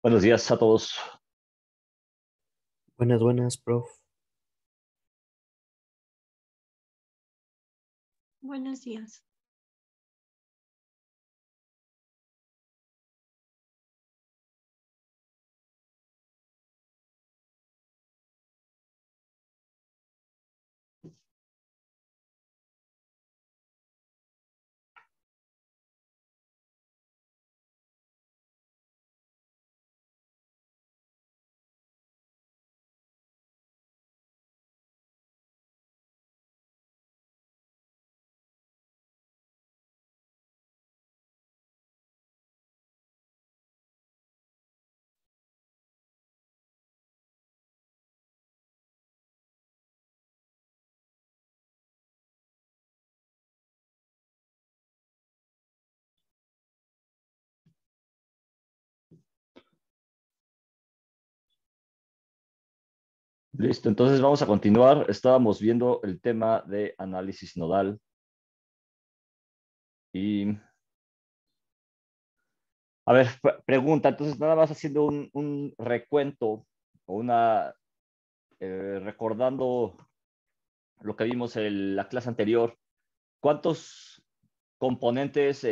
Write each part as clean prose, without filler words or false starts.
Buenos días a todos. Buenas, buenas, prof. Buenos días. Listo, entonces vamos a continuar. Estábamos viendo el tema de análisis nodal y, a ver, pregunta, entonces nada más haciendo un recuento o recordando lo que vimos en la clase anterior, ¿cuántos componentes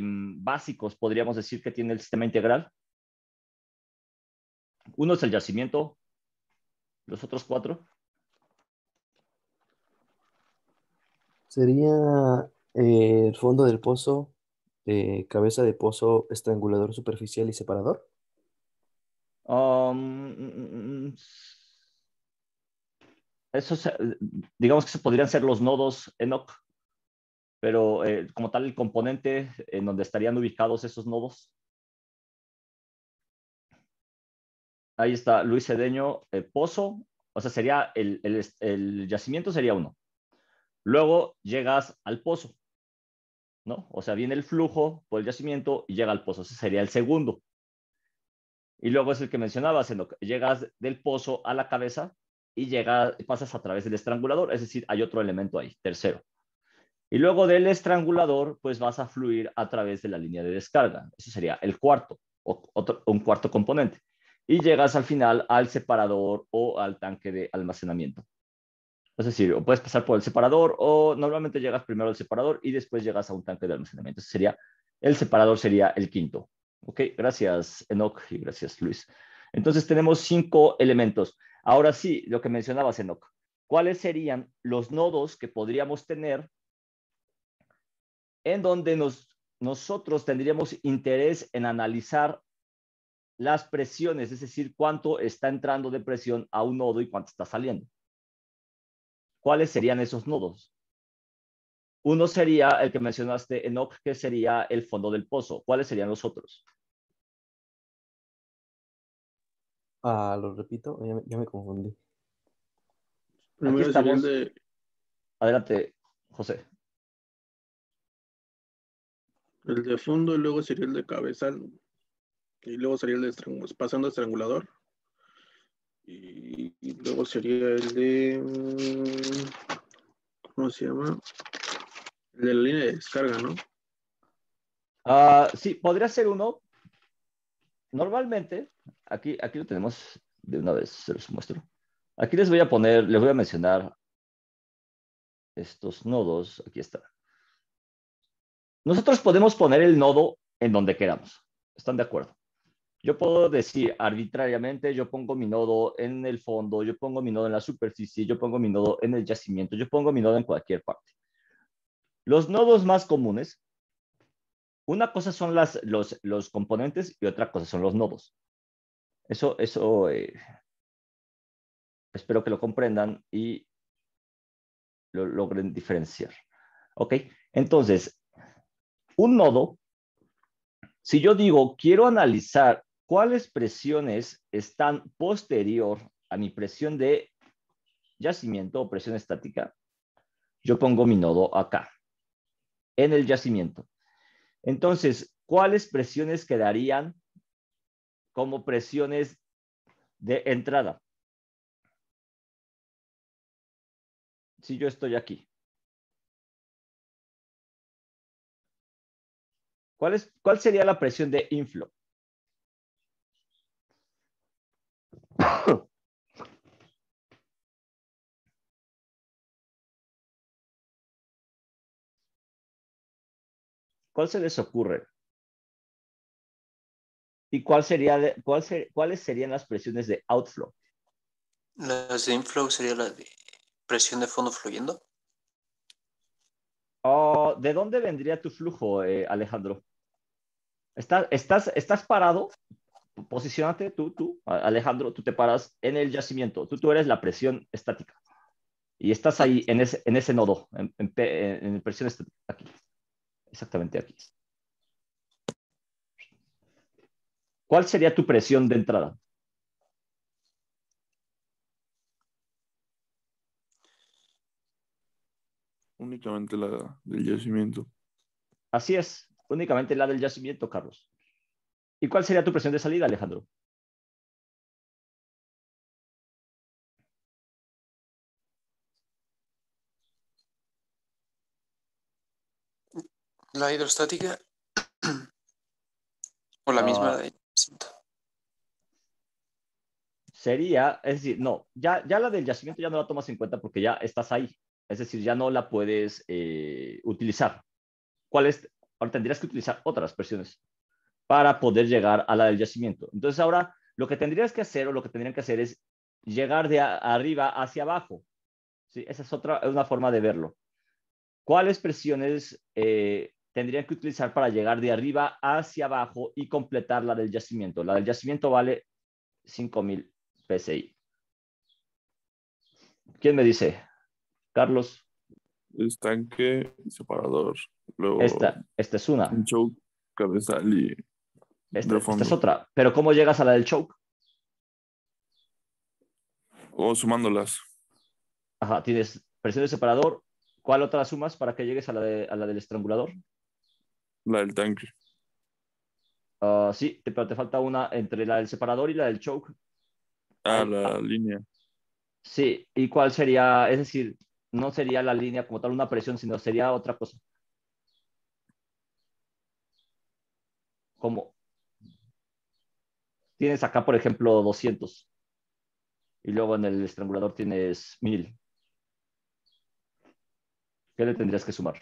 básicos podríamos decir que tiene el sistema integral? Uno es el yacimiento, los otros cuatro. Sería el fondo del pozo, cabeza de pozo, estrangulador superficial y separador. Esos, digamos que se podrían ser los nodos Enoch, pero como tal el componente en donde estarían ubicados esos nodos. Ahí está Luis Cedeño, Pozo, o sea, sería el yacimiento sería uno. Luego llegas al pozo, ¿no? O sea, viene el flujo por el yacimiento y llega al pozo, ese sería el segundo. Y luego es el que mencionabas, llegas del pozo a la cabeza y pasas a través del estrangulador, es decir, hay otro elemento ahí, tercero. Y luego del estrangulador, pues vas a fluir a través de la línea de descarga. Eso sería el cuarto, un cuarto componente. Y llegas al final al separador o al tanque de almacenamiento. Es decir, o puedes pasar por el separador o normalmente llegas primero al separador y después llegas a un tanque de almacenamiento. El separador sería el quinto. Ok, gracias Enoch y gracias Luis. Entonces tenemos 5 elementos. Ahora sí, lo que mencionabas Enoch. ¿Cuáles serían los nodos que podríamos tener en donde nosotros tendríamos interés en analizar las presiones, es decir, cuánto está entrando de presión a un nodo y cuánto está saliendo? ¿Cuáles serían esos nodos? Uno sería el que mencionaste, Enoch, que sería el fondo del pozo. ¿Cuáles serían los otros? Ah, lo repito, ya me confundí. Aquí Primero sería estamos. Adelante, José. el de fondo, y luego sería el de cabezal, y luego sería el de pasando a estrangulador, y luego sería el de, ¿cómo se llama? El de la línea de descarga, ¿no? Sí, podría ser uno. Normalmente, aquí lo tenemos de una vez, se los muestro. Aquí les voy a mencionar estos nodos. Aquí está. Nosotros podemos poner el nodo en donde queramos. ¿Están de acuerdo? Yo puedo decir arbitrariamente, yo pongo mi nodo en el fondo, yo pongo mi nodo en la superficie, yo pongo mi nodo en el yacimiento, yo pongo mi nodo en cualquier parte. Los nodos más comunes, una cosa son los componentes y otra cosa son los nodos. Eso espero que lo comprendan y lo logren diferenciar. ¿Ok? Entonces, un nodo, si yo digo, quiero analizar cuáles presiones están posterior a mi presión de yacimiento o presión estática, yo pongo mi nodo acá, en el yacimiento. Entonces, ¿cuáles presiones quedarían como presiones de entrada? Si yo estoy aquí. ¿Cuál sería la presión de inflow? ¿Cuál se les ocurre? ¿Y cuáles serían las presiones de outflow? Las de inflow sería la de presión de fondo fluyendo. Oh, ¿de dónde vendría tu flujo, Alejandro? ¿Estás parado? Posiciónate, Alejandro, tú te paras en el yacimiento. Tú eres la presión estática. Y estás ahí en ese nodo, en presión estática, aquí. Exactamente aquí. ¿Cuál sería tu presión de entrada? Únicamente la del yacimiento. Así es, únicamente la del yacimiento, Carlos. ¿Y cuál sería tu presión de salida, Alejandro? La hidrostática o la misma de yacimiento. Sería, es decir, no, ya la del yacimiento ya no la tomas en cuenta porque ya estás ahí. Es decir, ya no la puedes utilizar. Ahora tendrías que utilizar otras presiones para poder llegar a la del yacimiento. Entonces ahora lo que tendrías que hacer o lo que tendrían que hacer es llegar de arriba hacia abajo. ¿Sí? Esa es una forma de verlo. ¿Cuáles presiones tendrían que utilizar para llegar de arriba hacia abajo y completar la del yacimiento? La del yacimiento vale 5,000 PSI. ¿Quién me dice? Carlos. Estanque, separador. Luego Esta es una. un choke, cabezal y de fondo. Esta es otra. Pero ¿cómo llegas a la del choke? O sumándolas. Ajá, tienes presión de separador. ¿Cuál otra sumas para que llegues a la del estrangulador? La del tanque. Sí, pero te falta una entre la del separador y la del choke. La línea. Sí, ¿y cuál sería? Es decir, no sería la línea como tal una presión, sino sería otra cosa. Como tienes acá, por ejemplo, 200 y luego en el estrangulador tienes 1000. ¿Qué le tendrías que sumar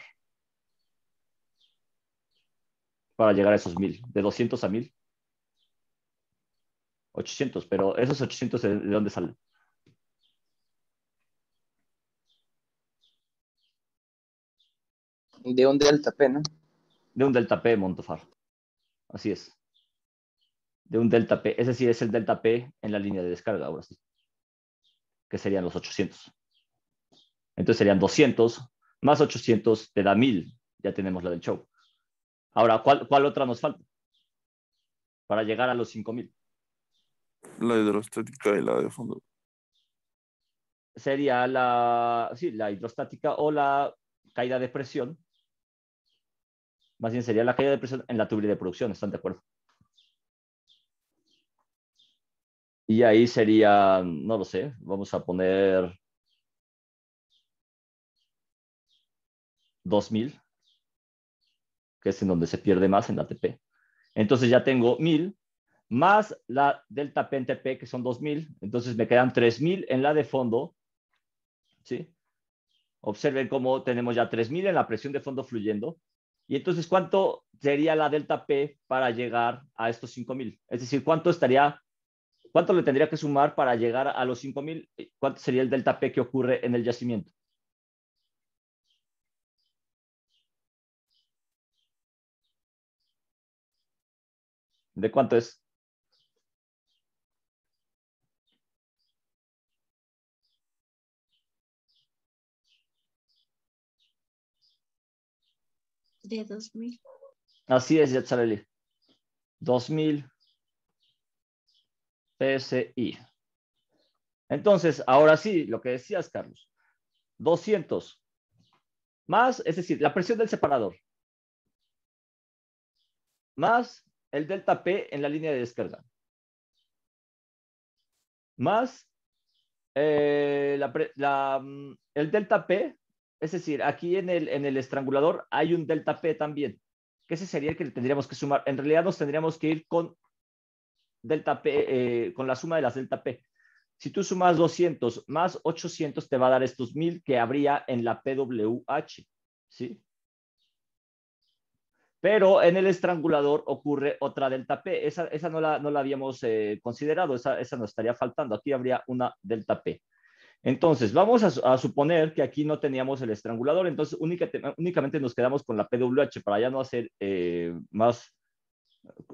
para llegar a esos 1000? De 200 a 1000. 800, pero esos 800 ¿de dónde salen? De un delta P, ¿no? De un delta P, Montofar. Así es. De un delta P. Ese sí es el delta P en la línea de descarga, ahora sí. Que serían los 800. Entonces serían 200 más 800 te da 1000. Ya tenemos la del show. Ahora, ¿cuál otra nos falta? Para llegar a los 5000. La hidrostática y la de fondo. Sería la hidrostática o la caída de presión. Más bien sería la caída de presión en la tubería de producción, ¿están de acuerdo? Y ahí sería, no lo sé, vamos a poner 2000, que es en donde se pierde más en la ATP. Entonces ya tengo 1000 más la delta P en TP, que son 2000. Entonces me quedan 3000 en la de fondo. ¿Sí? Observen cómo tenemos ya 3000 en la presión de fondo fluyendo. Y entonces, ¿cuánto sería la delta P para llegar a estos 5000? Es decir, ¿cuánto le tendría que sumar para llegar a los 5000? ¿Cuánto sería el delta P que ocurre en el yacimiento? ¿De cuánto es? De 2000. Así es, Yatzareli. 2000 PSI. Entonces, ahora sí, lo que decías, Carlos. 200 más, es decir, la presión del separador, más el delta P en la línea de descarga, más el delta P, es decir, aquí en el estrangulador hay un delta P también, que ese sería el que le tendríamos que sumar. En realidad nos tendríamos que ir con delta P, con la suma de las delta P. Si tú sumas 200 más 800, te va a dar estos 1000 que habría en la PWH, ¿sí? Pero en el estrangulador ocurre otra delta P. Esa no la habíamos considerado, esa nos estaría faltando. Aquí habría una delta P. Entonces, vamos a suponer que aquí no teníamos el estrangulador, entonces únicamente nos quedamos con la PWH para ya no hacer más,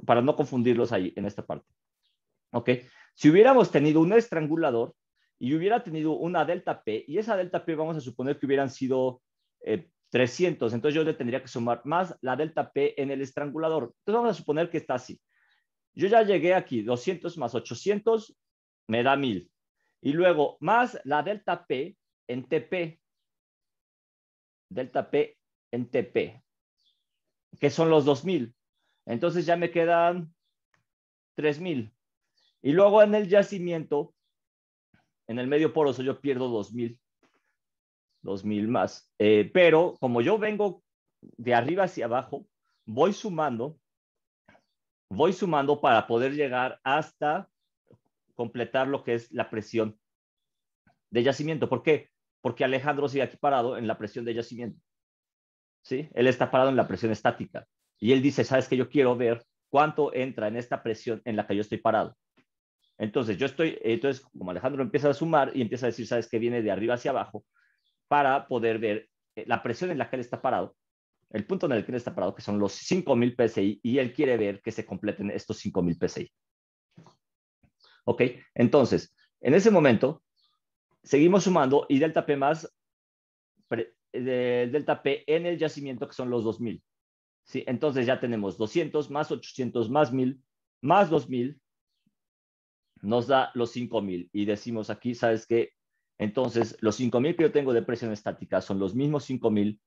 para no confundirlos ahí en esta parte. ¿Ok? Si hubiéramos tenido un estrangulador y hubiera tenido una delta P, y esa delta P vamos a suponer que hubieran sido 300, entonces yo le tendría que sumar más la delta P en el estrangulador. Entonces vamos a suponer que está así. Yo ya llegué aquí, 200 más 800 me da 1000. Y luego más la delta P en TP. Delta P en TP, que son los 2000. Entonces ya me quedan 3000. Y luego en el yacimiento, en el medio poroso, yo pierdo 2000. 2000 más. Pero como yo vengo de arriba hacia abajo, voy sumando para poder llegar hasta completar lo que es la presión de yacimiento. ¿Por qué? Porque Alejandro sigue aquí parado en la presión de yacimiento. ¿Sí? Él está parado en la presión estática. Y él dice, ¿sabes qué? Yo quiero ver cuánto entra en esta presión en la que yo estoy parado. Entonces, como Alejandro empieza a sumar y empieza a decir, ¿sabes qué? Viene de arriba hacia abajo para poder ver la presión en la que él está parado, el punto en el que él está parado, que son los 5000 PSI, y él quiere ver que se completen estos 5000 PSI. ¿Ok? Entonces, en ese momento, seguimos sumando y delta P más delta P en el yacimiento, que son los 2000. ¿Sí? Entonces ya tenemos 200 más 800 más 1000 más 2000 nos da los 5000. Y decimos aquí, ¿sabes qué? Entonces, los 5000 que yo tengo de presión estática son los mismos 5000.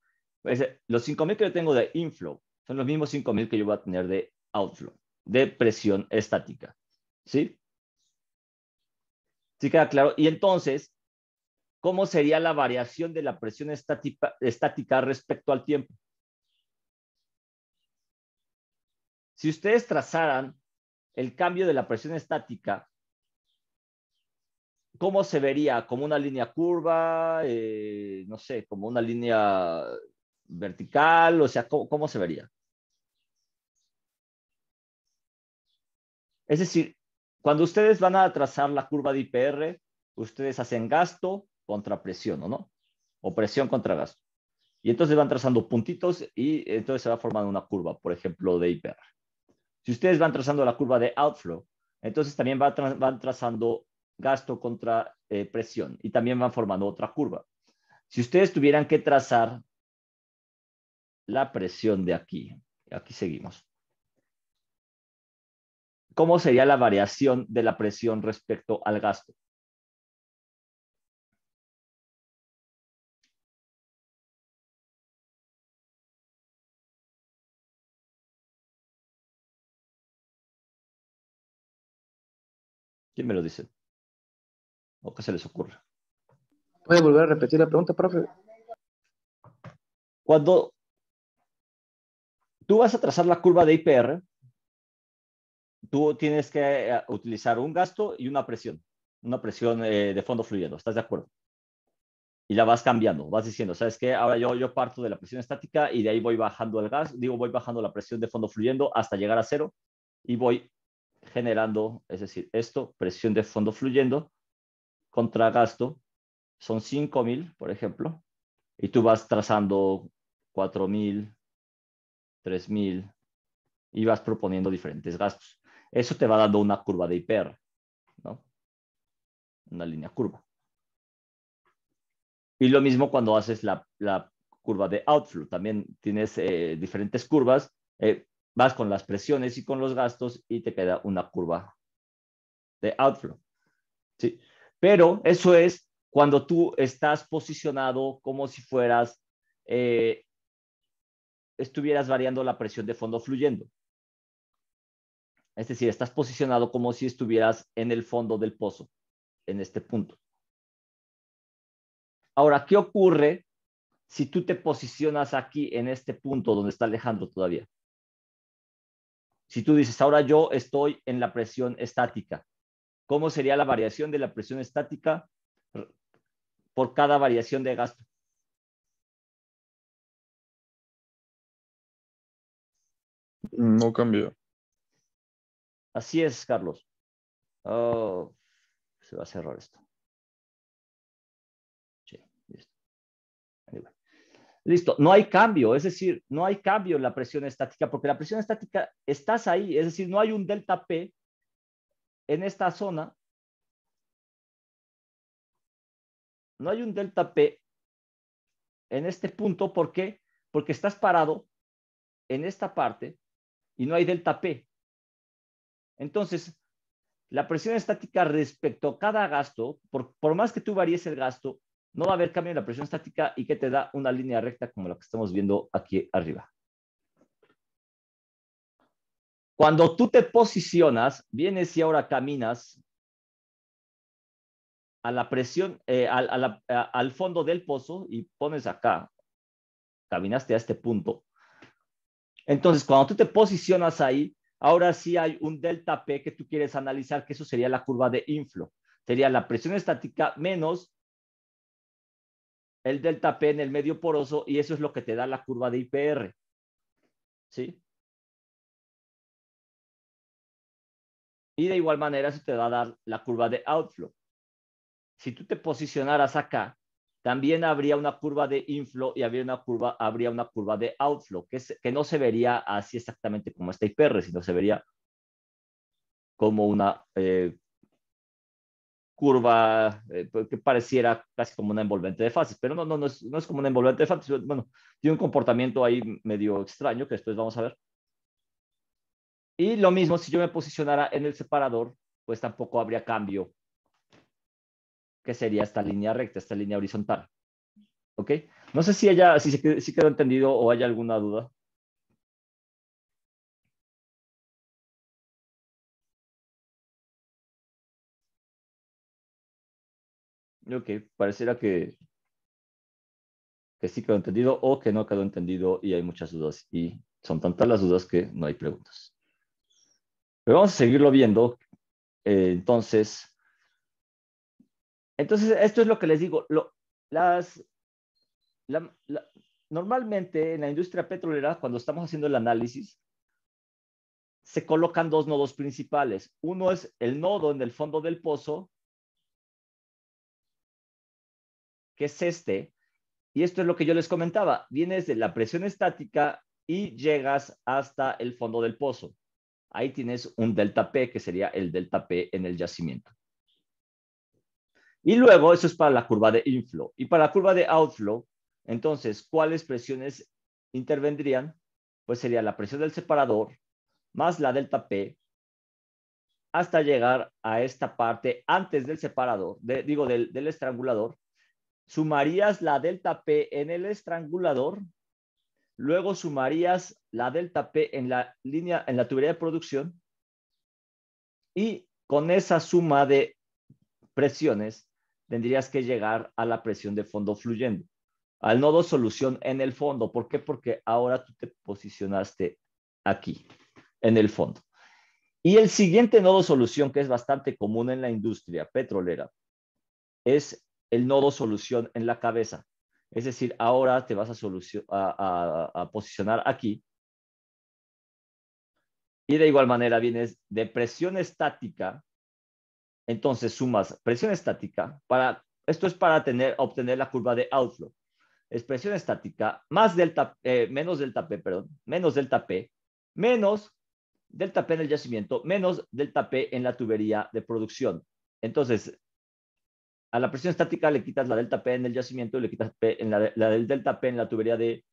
Los 5000 que yo tengo de inflow son los mismos 5000 que yo voy a tener de outflow, de presión estática. ¿Sí? ¿Sí queda claro? Y entonces, ¿cómo sería la variación de la presión estática respecto al tiempo? Si ustedes trazaran el cambio de la presión estática, ¿cómo se vería? ¿Como una línea curva? No sé, como una línea vertical, o sea, ¿cómo se vería? Es decir, cuando ustedes van a trazar la curva de IPR, ustedes hacen gasto contra presión, ¿o no? O presión contra gasto. Y entonces van trazando puntitos y entonces se va formando una curva, por ejemplo, de IPR. Si ustedes van trazando la curva de outflow, entonces también van trazando gasto contra presión y también van formando otra curva. Si ustedes tuvieran que trazar la presión de aquí seguimos. ¿Cómo sería la variación de la presión respecto al gasto? ¿Quién me lo dice? ¿O qué se les ocurre? ¿Puede volver a repetir la pregunta, profe? Cuando tú vas a trazar la curva de IPR, tú tienes que utilizar un gasto y una presión de fondo fluyendo. ¿Estás de acuerdo? Y la vas cambiando, vas diciendo, ¿sabes qué? Ahora yo parto de la presión estática y de ahí voy bajando el gas, voy bajando la presión de fondo fluyendo hasta llegar a cero y voy generando, es decir, esto, presión de fondo fluyendo contra gasto, son 5000, por ejemplo, y tú vas trazando 4000, 3000 y vas proponiendo diferentes gastos. Eso te va dando una curva de IPR, ¿no? Una línea curva. Y lo mismo cuando haces la curva de outflow. También tienes diferentes curvas. Vas con las presiones y con los gastos y te queda una curva de outflow. ¿Sí? Pero eso es cuando tú estás posicionado como si estuvieras variando la presión de fondo fluyendo. Es decir, estás posicionado como si estuvieras en el fondo del pozo, en este punto. Ahora, ¿qué ocurre si tú te posicionas aquí en este punto donde está Alejandro todavía? Si tú dices, ahora yo estoy en la presión estática, cómo sería la variación de la presión estática por cada variación de gasto. No cambia. Así es, Carlos. Oh, se va a cerrar esto. Sí, listo. Anyway. Listo, no hay cambio, es decir, no hay cambio en la presión estática, porque la presión estática estás ahí, es decir, no hay un delta P en esta zona. No hay un delta P en este punto, ¿por qué? Porque estás parado en esta parte y no hay delta P. Entonces, la presión estática respecto a cada gasto, por más que tú varíes el gasto, no va a haber cambio en la presión estática y que te da una línea recta como la que estamos viendo aquí arriba. Cuando tú te posicionas, vienes y ahora caminas a la presión, al fondo del pozo y pones acá, caminaste a este punto. Entonces, cuando tú te posicionas ahí, ahora sí hay un delta P que tú quieres analizar, que eso sería la curva de inflow. Sería la presión estática menos el delta P en el medio poroso, y eso es lo que te da la curva de IPR. ¿Sí? Y de igual manera, eso te va a dar la curva de outflow. Si tú te posicionaras acá, también habría una curva de inflow y habría una curva de outflow, que no se vería así exactamente como esta IPR, sino se vería como una curva que pareciera casi como una envolvente de fases, pero no es como una envolvente de fases. Bueno, tiene un comportamiento ahí medio extraño que después vamos a ver. Y lo mismo, si yo me posicionara en el separador, pues tampoco habría cambio, que sería esta línea recta, esta línea horizontal. ¿Ok? No sé si quedó entendido o hay alguna duda. Ok, pareciera que sí quedó entendido o que no quedó entendido y hay muchas dudas. Y son tantas las dudas que no hay preguntas. Pero vamos a seguirlo viendo. Entonces, esto es lo que les digo. Normalmente en la industria petrolera, cuando estamos haciendo el análisis, se colocan dos nodos principales. Uno es el nodo en el fondo del pozo, que es este, y esto es lo que yo les comentaba. Vienes de la presión estática y llegas hasta el fondo del pozo. Ahí tienes un delta P, que sería el delta P en el yacimiento. Y luego, eso es para la curva de inflow. Y para la curva de outflow, entonces, ¿cuáles presiones intervendrían? Pues sería la presión del separador más la delta P hasta llegar a esta parte antes del separador, del estrangulador. Sumarías la delta P en el estrangulador, luego sumarías la delta P en la tubería de producción, y con esa suma de presiones tendrías que llegar a la presión de fondo fluyendo, al nodo solución en el fondo. ¿Por qué? Porque ahora tú te posicionaste aquí, en el fondo. Y el siguiente nodo solución, que es bastante común en la industria petrolera, es el nodo solución en la cabeza. Es decir, ahora te vas a posicionar aquí. Y de igual manera vienes de presión estática. Entonces sumas presión estática. Esto es para obtener la curva de outflow. Es presión estática más menos delta P, menos delta P, menos delta P en el yacimiento, menos delta P en la tubería de producción. Entonces, a la presión estática le quitas la delta P en el yacimiento y le quitas la del delta P en la tubería de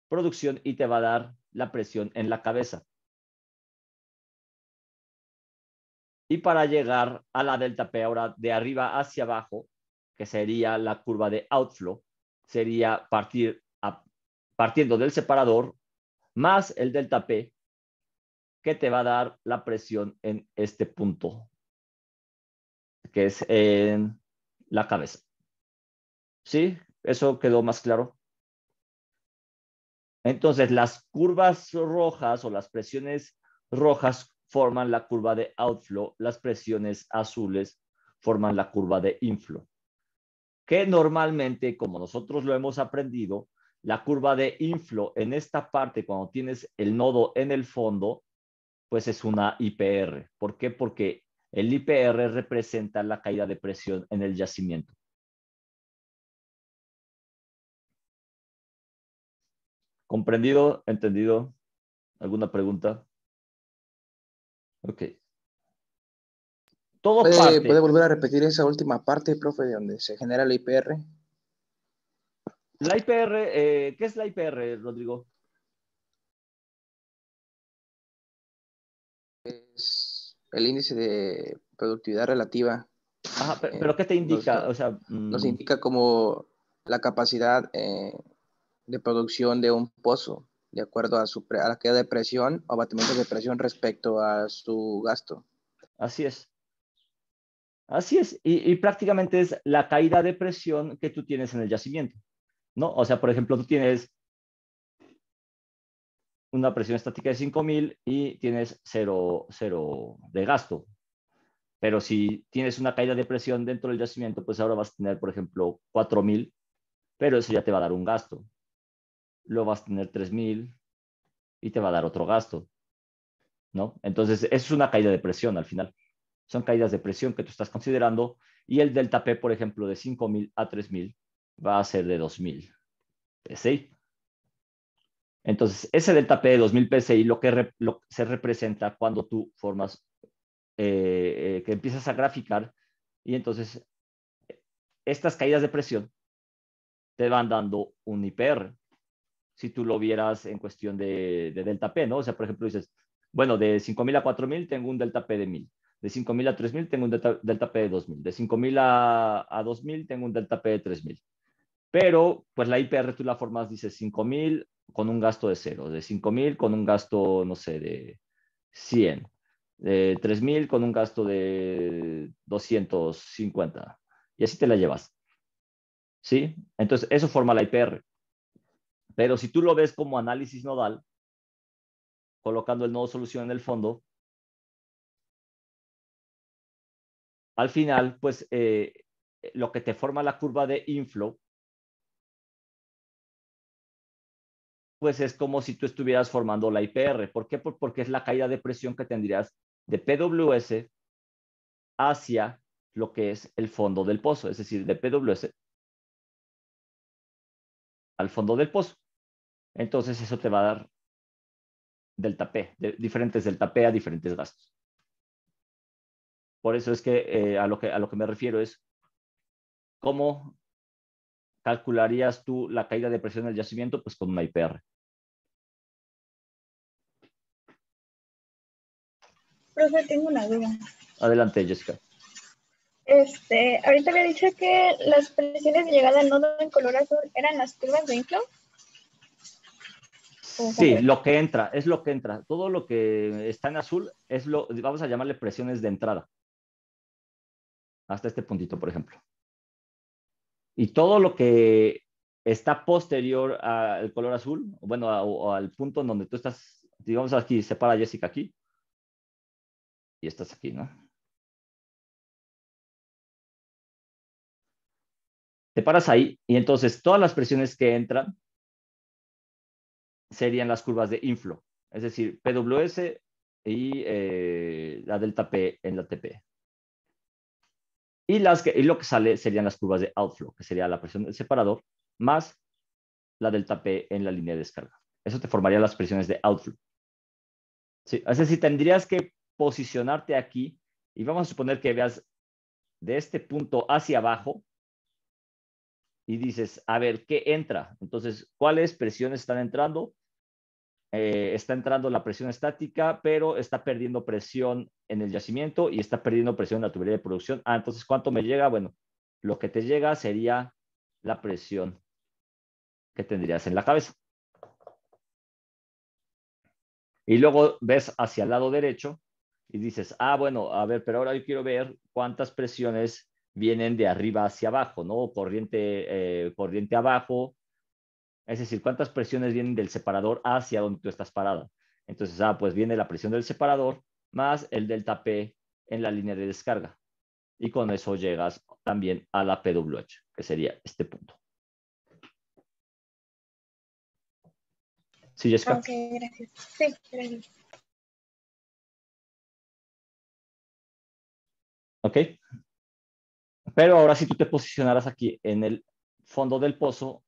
producción y te va a dar la presión en la cabeza. Y para llegar a la delta P ahora de arriba hacia abajo, que sería la curva de outflow, sería partiendo del separador más el delta P, que te va a dar la presión en este punto, que es en la cabeza. ¿Sí? ¿Eso quedó más claro? Entonces, las curvas rojas o las presiones rojas forman la curva de outflow, las presiones azules forman la curva de inflow. Que normalmente, como nosotros lo hemos aprendido, la curva de inflow en esta parte, cuando tienes el nodo en el fondo, pues es una IPR. ¿Por qué? Porque el IPR representa la caída de presión en el yacimiento. ¿Comprendido? ¿Entendido? ¿Alguna pregunta? Ok. Todo ¿Puede parte. volver a repetir esa última parte, profe, de donde se genera el IPR? La IPR, ¿qué es la IPR, Rodrigo? Es el índice de productividad relativa. Ajá, pero ¿qué te indica? O sea, nos indica como la capacidad de producción de un pozo, de acuerdo a la caída de presión o abatimiento de presión respecto a su gasto. así es. Así es. Y prácticamente es la caída de presión que tú tienes en el yacimiento, ¿no? O sea, por ejemplo, tú tienes una presión estática de 5,000 y tienes cero de gasto. Pero si tienes una caída de presión dentro del yacimiento, pues ahora vas a tener, por ejemplo, 4,000, pero eso ya te va a dar un gasto. Luego vas a tener 3,000 y te va a dar otro gasto, ¿no? Entonces, eso es una caída de presión al final. Son caídas de presión que tú estás considerando y el delta P, por ejemplo, de 5,000 a 3,000 va a ser de 2,000 PSI. Entonces, ese delta P de 2,000 PSI lo que se representa cuando tú formas, que empiezas a graficar y entonces estas caídas de presión te van dando un IPR. Si tú lo vieras en cuestión de delta P, ¿no? O sea, por ejemplo, dices, bueno, de 5,000 a 4,000 tengo un delta P de 1,000. De 5,000 a 3,000 tengo un delta P de 2,000. De 5,000 a 2,000 tengo un delta P de 3,000. Pero, pues la IPR tú la formas, dices 5,000 con un gasto de 0. De 5,000 con un gasto, no sé, de 100. De 3,000 con un gasto de 250. Y así te la llevas. ¿Sí? Entonces, eso forma la IPR. Pero si tú lo ves como análisis nodal, colocando el nodo solución en el fondo, al final, pues lo que te forma la curva de inflow, pues es como si tú estuvieras formando la IPR. ¿Por qué? Porque es la caída de presión que tendrías de PWS hacia lo que es el fondo del pozo, es decir, de PWS al fondo del pozo. Entonces eso te va a dar delta P, diferentes delta P a diferentes gastos. Por eso es que a lo que me refiero es cómo calcularías tú la caída de presión del yacimiento, pues con una IPR. Profe, tengo una duda. Adelante, Jessica. Ahorita había dicho que las presiones de llegada al nodo en color azul eran las curvas de inflow. Sí, lo que entra, es lo que entra. Todo lo que está en azul es lo, vamos a llamarle presiones de entrada. Hasta este puntito, por ejemplo. Y todo lo que está posterior al color azul, bueno, o al punto en donde tú estás, digamos aquí, separa a Jessica aquí. Y estás aquí, ¿no? Te paras ahí y entonces todas las presiones que entran serían las curvas de inflow, es decir, PWS y la delta P en la TP. Y lo que sale serían las curvas de outflow, que sería la presión del separador más la delta P en la línea de descarga. Eso te formaría las presiones de outflow. ¿Sí? Es decir, tendrías que posicionarte aquí y vamos a suponer que veas de este punto hacia abajo y dices, a ver, ¿qué entra? Entonces, ¿cuáles presiones están entrando? Está entrando la presión estática, pero está perdiendo presión en el yacimiento y está perdiendo presión en la tubería de producción. Ah, entonces, ¿cuánto me llega? Bueno, lo que te llega sería la presión que tendrías en la cabeza. Y luego ves hacia el lado derecho y dices, ah, bueno, a ver, pero ahora yo quiero ver cuántas presiones vienen de arriba hacia abajo, ¿no? Corriente abajo, es decir, cuántas presiones vienen del separador hacia donde tú estás parada. Entonces, pues viene la presión del separador más el delta P en la línea de descarga. Y con eso llegas también a la PWH, que sería este punto. ¿Sí, Jessica? Ok, gracias. Sí, gracias. ¿Ok? Pero ahora si tú te posicionaras aquí en el fondo del pozo,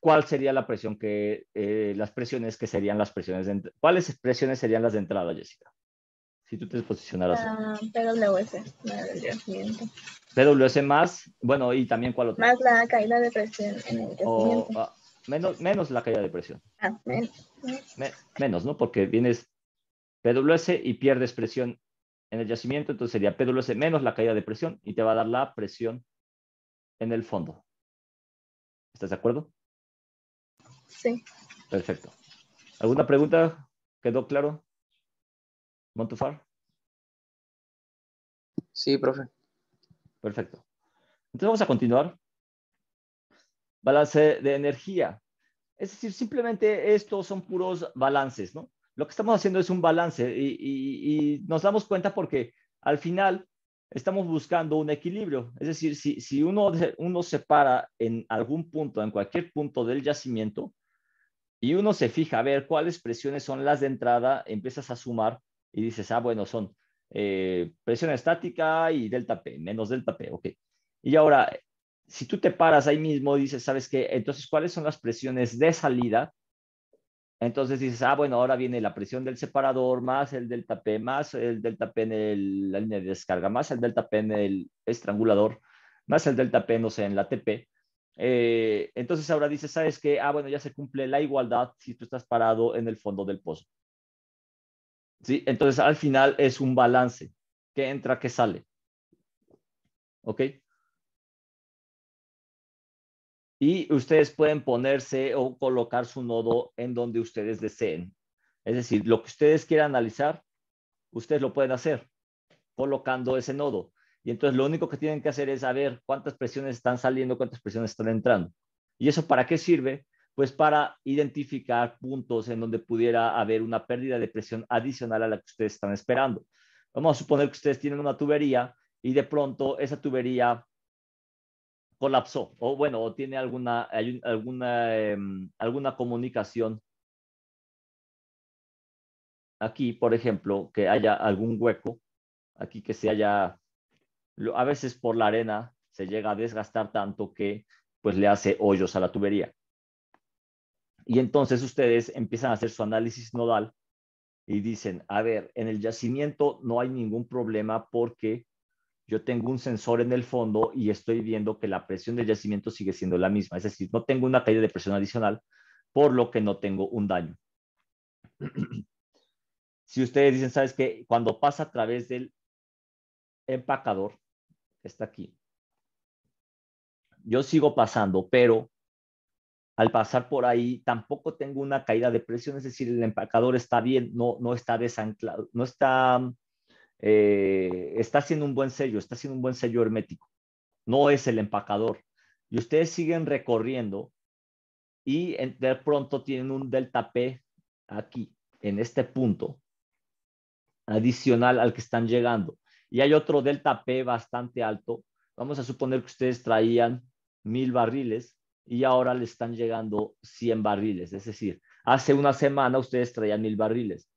¿cuál sería la presión las presiones que serían las presiones ¿cuáles presiones serían las de entrada, Jessica? Si tú te posicionaras ahí. PWS, la del yacimiento. PWS más, bueno, y también ¿cuál otra? Más la caída de presión en el O yacimiento. menos la caída de presión. Menos. Menos, ¿no? Porque vienes PWS y pierdes presión en el yacimiento, entonces sería PWS menos la caída de presión y te va a dar la presión en el fondo. ¿Estás de acuerdo? Sí. Perfecto. ¿Alguna pregunta? ¿Quedó claro? Montufar. Sí, profe. Perfecto. Entonces vamos a continuar. Balance de energía. Es decir, simplemente estos son puros balances, ¿no? Lo que estamos haciendo es un balance y nos damos cuenta porque al final estamos buscando un equilibrio. Es decir, si uno se para en algún punto, en cualquier punto del yacimiento, y uno se fija a ver cuáles presiones son las de entrada, empiezas a sumar y dices, bueno, son presión estática y delta P, menos delta P, ok. Y ahora, si tú te paras ahí mismo, dices, ¿sabes qué? Entonces, ¿cuáles son las presiones de salida? Entonces dices, bueno, ahora viene la presión del separador, más el delta P, más el delta P en la línea de descarga, más el delta P en el estrangulador, más el delta P, no sé, en la TP. Entonces ahora dices, ¿sabes qué? Bueno, ya se cumple la igualdad si tú estás parado en el fondo del pozo. ¿Sí? Entonces al final es un balance. ¿Qué entra, qué sale? ¿Ok? Y ustedes pueden ponerse o colocar su nodo en donde ustedes deseen. Es decir, lo que ustedes quieran analizar, ustedes lo pueden hacer colocando ese nodo. Y entonces lo único que tienen que hacer es saber cuántas presiones están saliendo, cuántas presiones están entrando. ¿Y eso para qué sirve? Pues para identificar puntos en donde pudiera haber una pérdida de presión adicional a la que ustedes están esperando. Vamos a suponer que ustedes tienen una tubería y de pronto esa tubería colapsó o bueno, o tiene alguna comunicación aquí, por ejemplo, que haya algún hueco aquí que se haya, a veces por la arena se llega a desgastar tanto que pues le hace hoyos a la tubería. Y entonces ustedes empiezan a hacer su análisis nodal y dicen, a ver, en el yacimiento no hay ningún problema porque yo tengo un sensor en el fondo y estoy viendo que la presión del yacimiento sigue siendo la misma. Es decir, no tengo una caída de presión adicional, por lo que no tengo un daño. Si ustedes dicen, ¿sabes qué? Cuando pasa a través del empacador, que está aquí, yo sigo pasando, pero al pasar por ahí tampoco tengo una caída de presión, es decir, el empacador está bien, no está desanclado, no está, está haciendo un buen sello, está haciendo un buen sello hermético, no es el empacador. Y ustedes siguen recorriendo y de pronto tienen un delta P aquí, en este punto, adicional al que están llegando. Y hay otro delta P bastante alto. Vamos a suponer que ustedes traían 1000 barriles y ahora le están llegando 100 barriles. Es decir, hace una semana ustedes traían 1000 barriles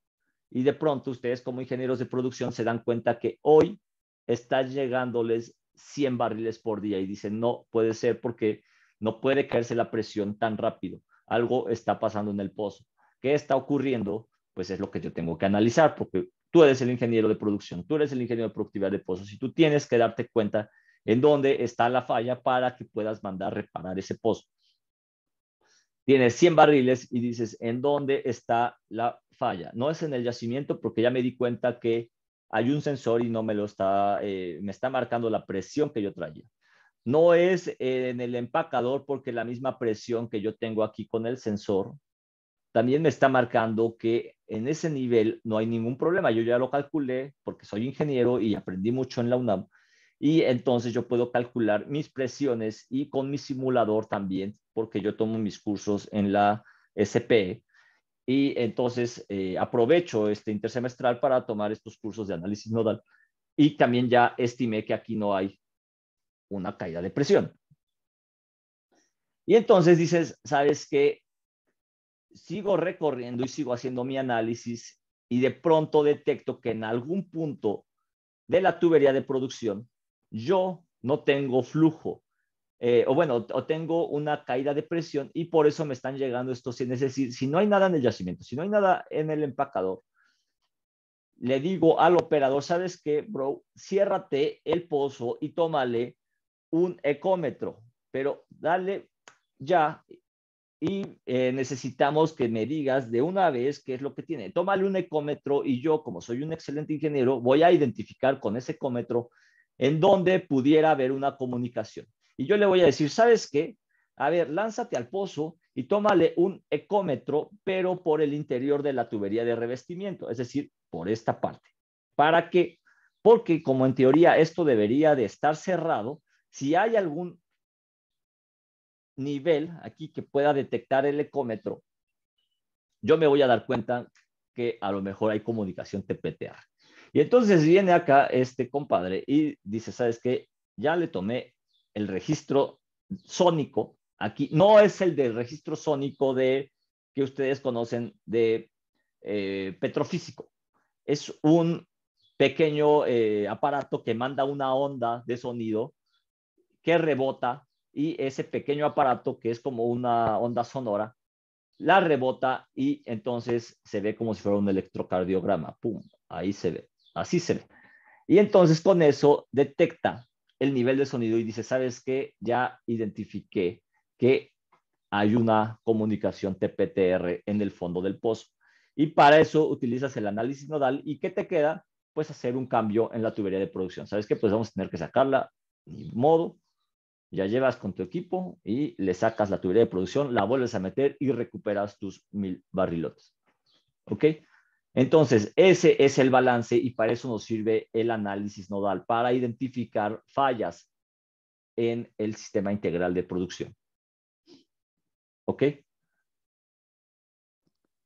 y de pronto ustedes como ingenieros de producción se dan cuenta que hoy está llegándoles 100 barriles por día y dicen, no puede ser porque no puede caerse la presión tan rápido. Algo está pasando en el pozo. ¿Qué está ocurriendo? Pues es lo que yo tengo que analizar porque tú eres el ingeniero de producción, tú eres el ingeniero de productividad de pozos y tú tienes que darte cuenta en dónde está la falla para que puedas mandar reparar ese pozo. Tienes 100 barriles y dices, ¿en dónde está la falla? No es en el yacimiento porque ya me di cuenta que hay un sensor y no me lo está, me está marcando la presión que yo traía. No es en el empacador porque la misma presión que yo tengo aquí con el sensor también me está marcando que en ese nivel no hay ningún problema. Yo ya lo calculé porque soy ingeniero y aprendí mucho en la UNAM. Y entonces yo puedo calcular mis presiones y con mi simulador también, porque yo tomo mis cursos en la SPE. y entonces aprovecho este intersemestral para tomar estos cursos de análisis nodal y también ya estimé que aquí no hay una caída de presión. Y entonces dices, ¿sabes qué? Sigo recorriendo y sigo haciendo mi análisis y de pronto detecto que en algún punto de la tubería de producción yo no tengo flujo. O tengo una caída de presión y por eso me están llegando estos. Es decir, si no hay nada en el yacimiento, si no hay nada en el empacador, le digo al operador, ¿sabes qué, bro? Ciérrate el pozo y tómale un ecómetro, pero dale ya y necesitamos que me digas de una vez qué es lo que tiene. Tómale un ecómetro y yo, como soy un excelente ingeniero, voy a identificar con ese ecómetro en dónde pudiera haber una comunicación. Y yo le voy a decir, ¿sabes qué? A ver, lánzate al pozo y tómale un ecómetro, pero por el interior de la tubería de revestimiento, es decir, por esta parte. ¿Para qué? Porque como en teoría esto debería de estar cerrado, si hay algún nivel aquí que pueda detectar el ecómetro, yo me voy a dar cuenta que a lo mejor hay comunicación TPTR. Y entonces viene acá este compadre y dice, ¿sabes qué? Ya le tomé el registro sónico. Aquí no es el del registro sónico de que ustedes conocen de petrofísico. Es un pequeño aparato que manda una onda de sonido que rebota y ese pequeño aparato que es como una onda sonora la rebota y entonces se ve como si fuera un electrocardiograma. ¡Pum! Ahí se ve. Así se ve. Y entonces con eso detecta el nivel de sonido y dice, ¿sabes qué? Ya identifiqué que hay una comunicación TPTR en el fondo del pozo. Y para eso utilizas el análisis nodal. ¿Y qué te queda? Pues hacer un cambio en la tubería de producción. ¿Sabes qué? Pues vamos a tener que sacarla, ni modo. Ya llevas con tu equipo y le sacas la tubería de producción, la vuelves a meter y recuperas tus 1000 barrilotes. ¿Ok? Entonces, ese es el balance y para eso nos sirve el análisis nodal, para identificar fallas en el sistema integral de producción. ¿Ok?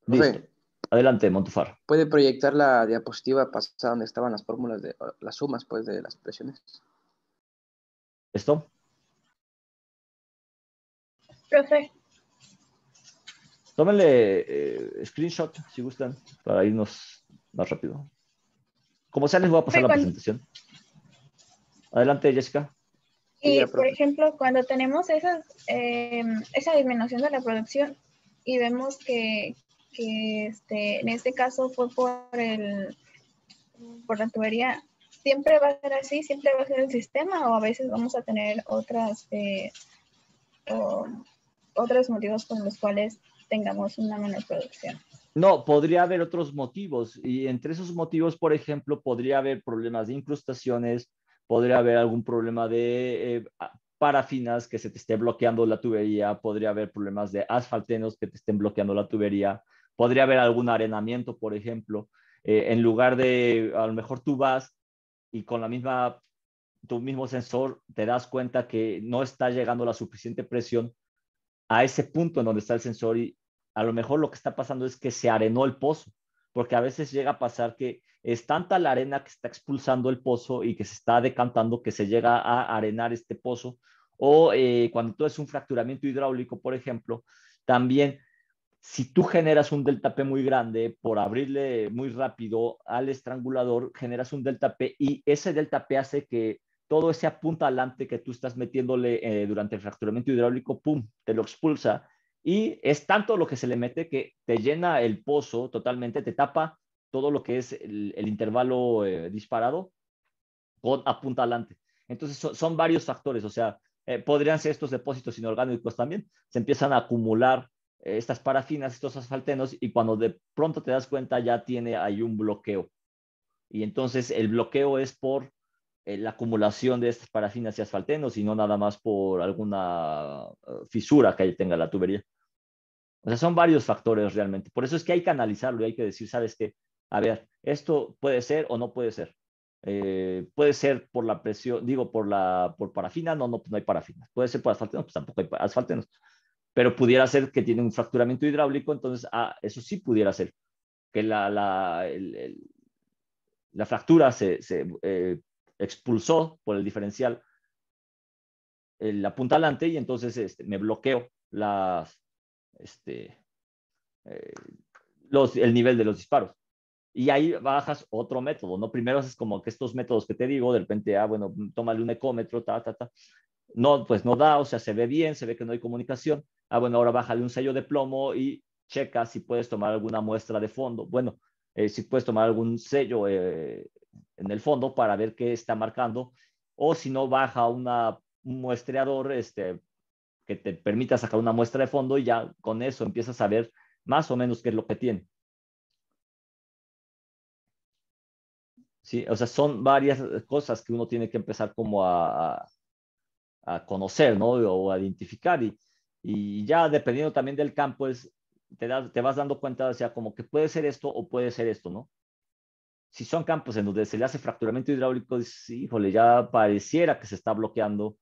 Listo. Profe, Adelante, Montufar. ¿puede proyectar la diapositiva pasada donde estaban las fórmulas de las sumas pues, de las presiones? ¿Esto? Profe, Tómenle screenshot si gustan para irnos más rápido. Como sea, les voy a pasar profe, la presentación. Adelante, Jessica. Sí, ya, por profe. ejemplo, cuando tenemos esa disminución de la producción y vemos que en este caso fue por la tubería, ¿siempre va a ser así? ¿Siempre va a ser el sistema? ¿O a veces vamos a tener otros motivos por los cuales tengamos una menor producción? No, podría haber otros motivos y entre esos motivos, por ejemplo, podría haber problemas de incrustaciones, podría haber algún problema de parafinas que se te esté bloqueando la tubería, podría haber problemas de asfaltenos que te estén bloqueando la tubería, podría haber algún arenamiento, por ejemplo, en lugar de, a lo mejor tú vas y con tu mismo sensor te das cuenta que no está llegando la suficiente presión a ese punto en donde está el sensor y a lo mejor lo que está pasando es que se arenó el pozo, porque a veces llega a pasar que es tanta la arena que está expulsando el pozo y que se está decantando que se llega a arenar este pozo. O cuando tú es un fracturamiento hidráulico, por ejemplo, también si tú generas un delta P muy grande por abrirle muy rápido al estrangulador, generas un delta P y ese delta P hace que todo ese apuntalante que tú estás metiéndole durante el fracturamiento hidráulico, ¡pum!, te lo expulsa. Y es tanto lo que se le mete que te llena el pozo totalmente, te tapa todo lo que es el intervalo disparado con apuntalante. Entonces son varios factores, o sea, podrían ser estos depósitos inorgánicos también, se empiezan a acumular estas parafinas, estos asfaltenos, y cuando de pronto te das cuenta ya tiene ahí un bloqueo. Y entonces el bloqueo es por la acumulación de estas parafinas y asfaltenos y no nada más por alguna fisura que tenga la tubería. O sea, son varios factores realmente. Por eso es que hay que analizarlo y hay que decir, ¿sabes qué? A ver, esto puede ser o no puede ser. Puede ser por la presión, digo, por parafina, no, pues no hay parafina. Puede ser por asfaltenos, pues tampoco hay asfaltenos. pero pudiera ser que tiene un fracturamiento hidráulico, entonces eso sí pudiera ser, que la fractura se expulsó por el diferencial la punta adelante y entonces me bloqueo el nivel de los disparos. Y ahí bajas otro método, ¿no? Primero es como que estos métodos que te digo, de repente, bueno, tómale un ecómetro, No, pues no da, o sea, se ve bien, se ve que no hay comunicación. Bueno, ahora bájale un sello de plomo y checa si puedes tomar alguna muestra de fondo. Bueno, si puedes tomar algún sello en el fondo para ver qué está marcando. O si no, baja un muestreador que te permita sacar una muestra de fondo y ya con eso empiezas a ver más o menos qué es lo que tiene. ¿Sí? O sea, son varias cosas que uno tiene que empezar como a conocer, ¿no? O a identificar. Y ya dependiendo también del campo, te vas dando cuenta, o sea, como que puede ser esto o puede ser esto, ¿no? Si son campos en donde se le hace fracturamiento hidráulico, híjole, ya pareciera que se está bloqueando.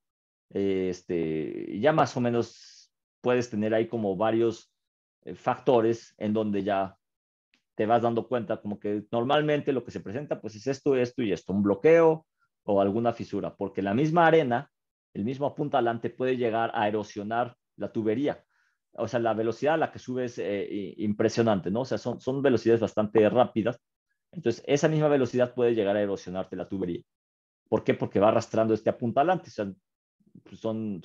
Ya más o menos puedes tener ahí como varios factores en donde ya te vas dando cuenta como que normalmente lo que se presenta pues es esto, esto y esto, un bloqueo o alguna fisura, porque la misma arena, el mismo apuntalante puede llegar a erosionar la tubería. O sea, la velocidad a la que sube es impresionante, ¿no? O sea, son velocidades bastante rápidas. Entonces, esa misma velocidad puede llegar a erosionarte la tubería. ¿Por qué? Porque va arrastrando este apuntalante. O sea, son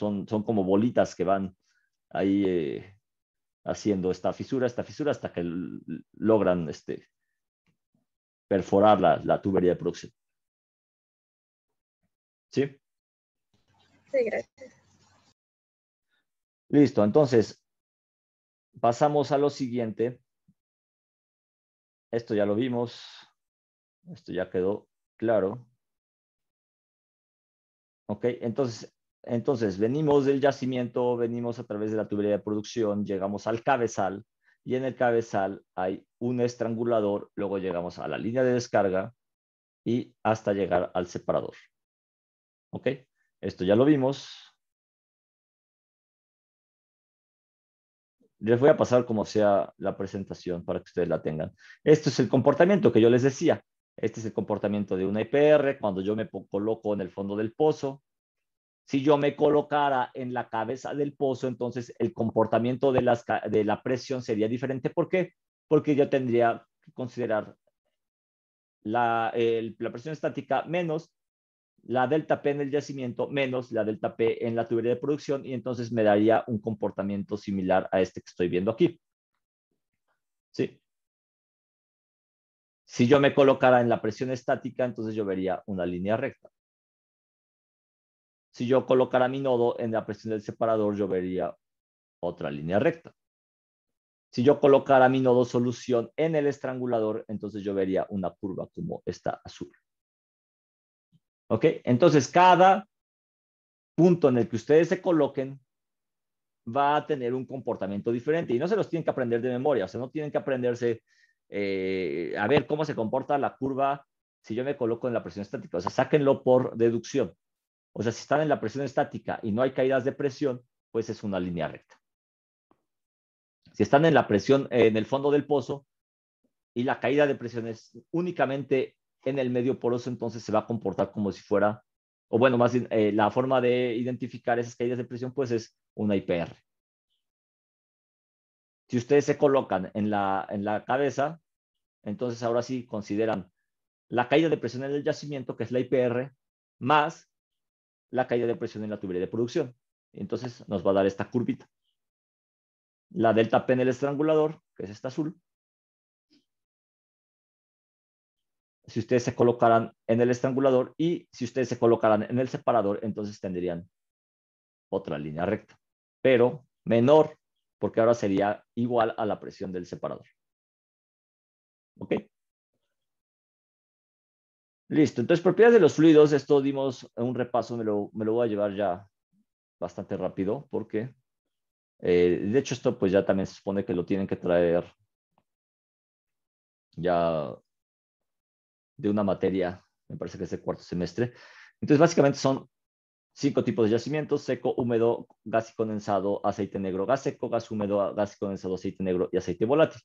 como bolitas que van ahí haciendo esta fisura, hasta que logran perforar la tubería de producción. ¿Sí? Sí, gracias. Listo, entonces pasamos a lo siguiente. Esto ya lo vimos. Esto ya quedó claro. Ok, entonces venimos del yacimiento, venimos a través de la tubería de producción, llegamos al cabezal y en el cabezal hay un estrangulador, luego llegamos a la línea de descarga y hasta llegar al separador. Ok, esto ya lo vimos. Les voy a pasar como sea la presentación para que ustedes la tengan. Este es el comportamiento que yo les decía. Este es el comportamiento de una IPR cuando yo me coloco en el fondo del pozo. Si yo me colocara en la cabeza del pozo, entonces el comportamiento de la presión sería diferente. ¿Por qué? Porque yo tendría que considerar la presión estática menos la delta P en el yacimiento menos la delta P en la tubería de producción y entonces me daría un comportamiento similar a este que estoy viendo aquí. ¿Sí? Si yo me colocara en la presión estática, entonces yo vería una línea recta. Si yo colocara mi nodo en la presión del separador, yo vería otra línea recta. Si yo colocara mi nodo solución en el estrangulador, entonces yo vería una curva como esta azul. ¿Ok? Entonces, cada punto en el que ustedes se coloquen va a tener un comportamiento diferente y no se los tienen que aprender de memoria, o sea, no tienen que aprenderse a ver cómo se comporta la curva si yo me coloco en la presión estática, o sea, sáquenlo por deducción. O sea, si están en la presión estática y no hay caídas de presión, pues es una línea recta. Si están en la presión en el fondo del pozo y la caída de presión es únicamente en el medio poroso, entonces se va a comportar como si fuera, o bueno, más bien, la forma de identificar esas caídas de presión, pues es una IPR. Si ustedes se colocan en la cabeza, entonces ahora sí consideran la caída de presión en el yacimiento, que es la IPR, más la caída de presión en la tubería de producción. Entonces nos va a dar esta curvita. La delta P en el estrangulador, que es esta azul. Si ustedes se colocaran en el estrangulador y si ustedes se colocaran en el separador, entonces tendrían otra línea recta, pero menor, porque ahora sería igual a la presión del separador. ¿Ok? Listo. Entonces, propiedades de los fluidos, esto dimos un repaso, me lo voy a llevar ya bastante rápido, porque de hecho esto pues ya también se supone que lo tienen que traer ya de una materia, me parece que es de cuarto semestre. Entonces, básicamente son 5 tipos de yacimientos: seco, húmedo, gas y condensado, aceite negro, gas seco, gas húmedo, gas y condensado, aceite negro y aceite volátil.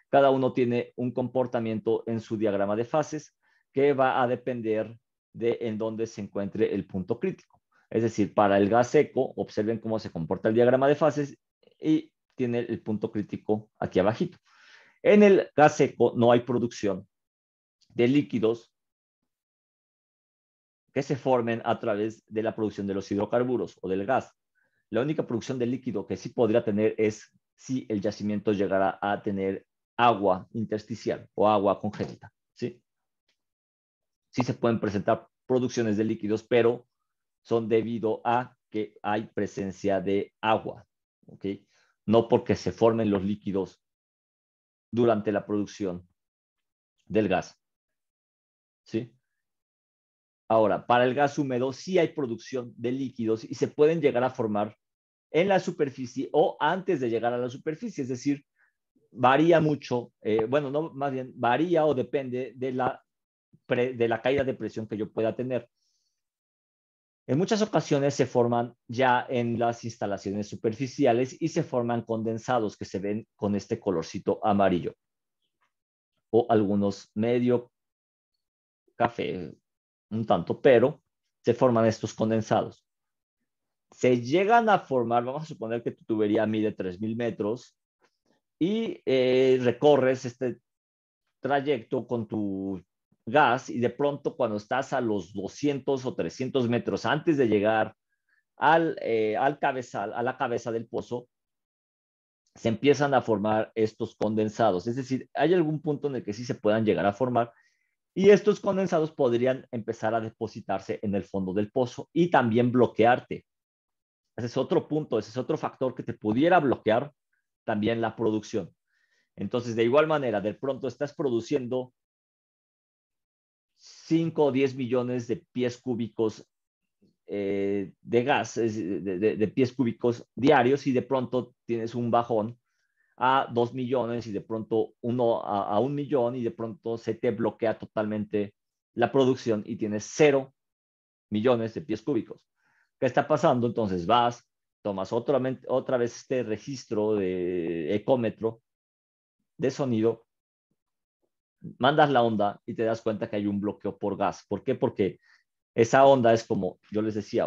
Cada uno tiene un comportamiento en su diagrama de fases que va a depender de en dónde se encuentre el punto crítico. Es decir, para el gas seco, observen cómo se comporta el diagrama de fases y tiene el punto crítico aquí abajito. En el gas seco no hay producción de líquidos que se formen a través de la producción de los hidrocarburos o del gas. La única producción de líquido que sí podría tener es si el yacimiento llegara a tener agua intersticial o agua congénita, ¿sí? Sí se pueden presentar producciones de líquidos, pero son debido a que hay presencia de agua, ¿ok? No porque se formen los líquidos durante la producción del gas, ¿sí? Ahora, para el gas húmedo sí hay producción de líquidos y se pueden llegar a formar en la superficie o antes de llegar a la superficie, es decir, varía mucho, bueno, no, más bien varía o depende de la caída de presión que yo pueda tener. En muchas ocasiones se forman ya en las instalaciones superficiales y se forman condensados que se ven con este colorcito amarillo o algunos medio café, un tanto, pero se forman estos condensados. Se llegan a formar, vamos a suponer que tu tubería mide 3,000 metros y recorres este trayecto con tu gas y de pronto cuando estás a los 200 o 300 metros antes de llegar al cabezal, a la cabeza del pozo, se empiezan a formar estos condensados. Es decir, hay algún punto en el que sí se puedan llegar a formar y estos condensados podrían empezar a depositarse en el fondo del pozo y también bloquearte. Ese es otro punto, ese es otro factor que te pudiera bloquear también la producción. Entonces, de igual manera, de pronto estás produciendo 5 o 10 millones de pies cúbicos de gas, de pies cúbicos diarios y de pronto tienes un bajón a 2 millones y de pronto a 1 millón y de pronto se te bloquea totalmente la producción y tienes 0 millones de pies cúbicos. ¿Qué está pasando? Entonces vas, tomas otra vez este registro de ecómetro de sonido, mandas la onda y te das cuenta que hay un bloqueo por gas. ¿Por qué? Porque esa onda es como yo les decía,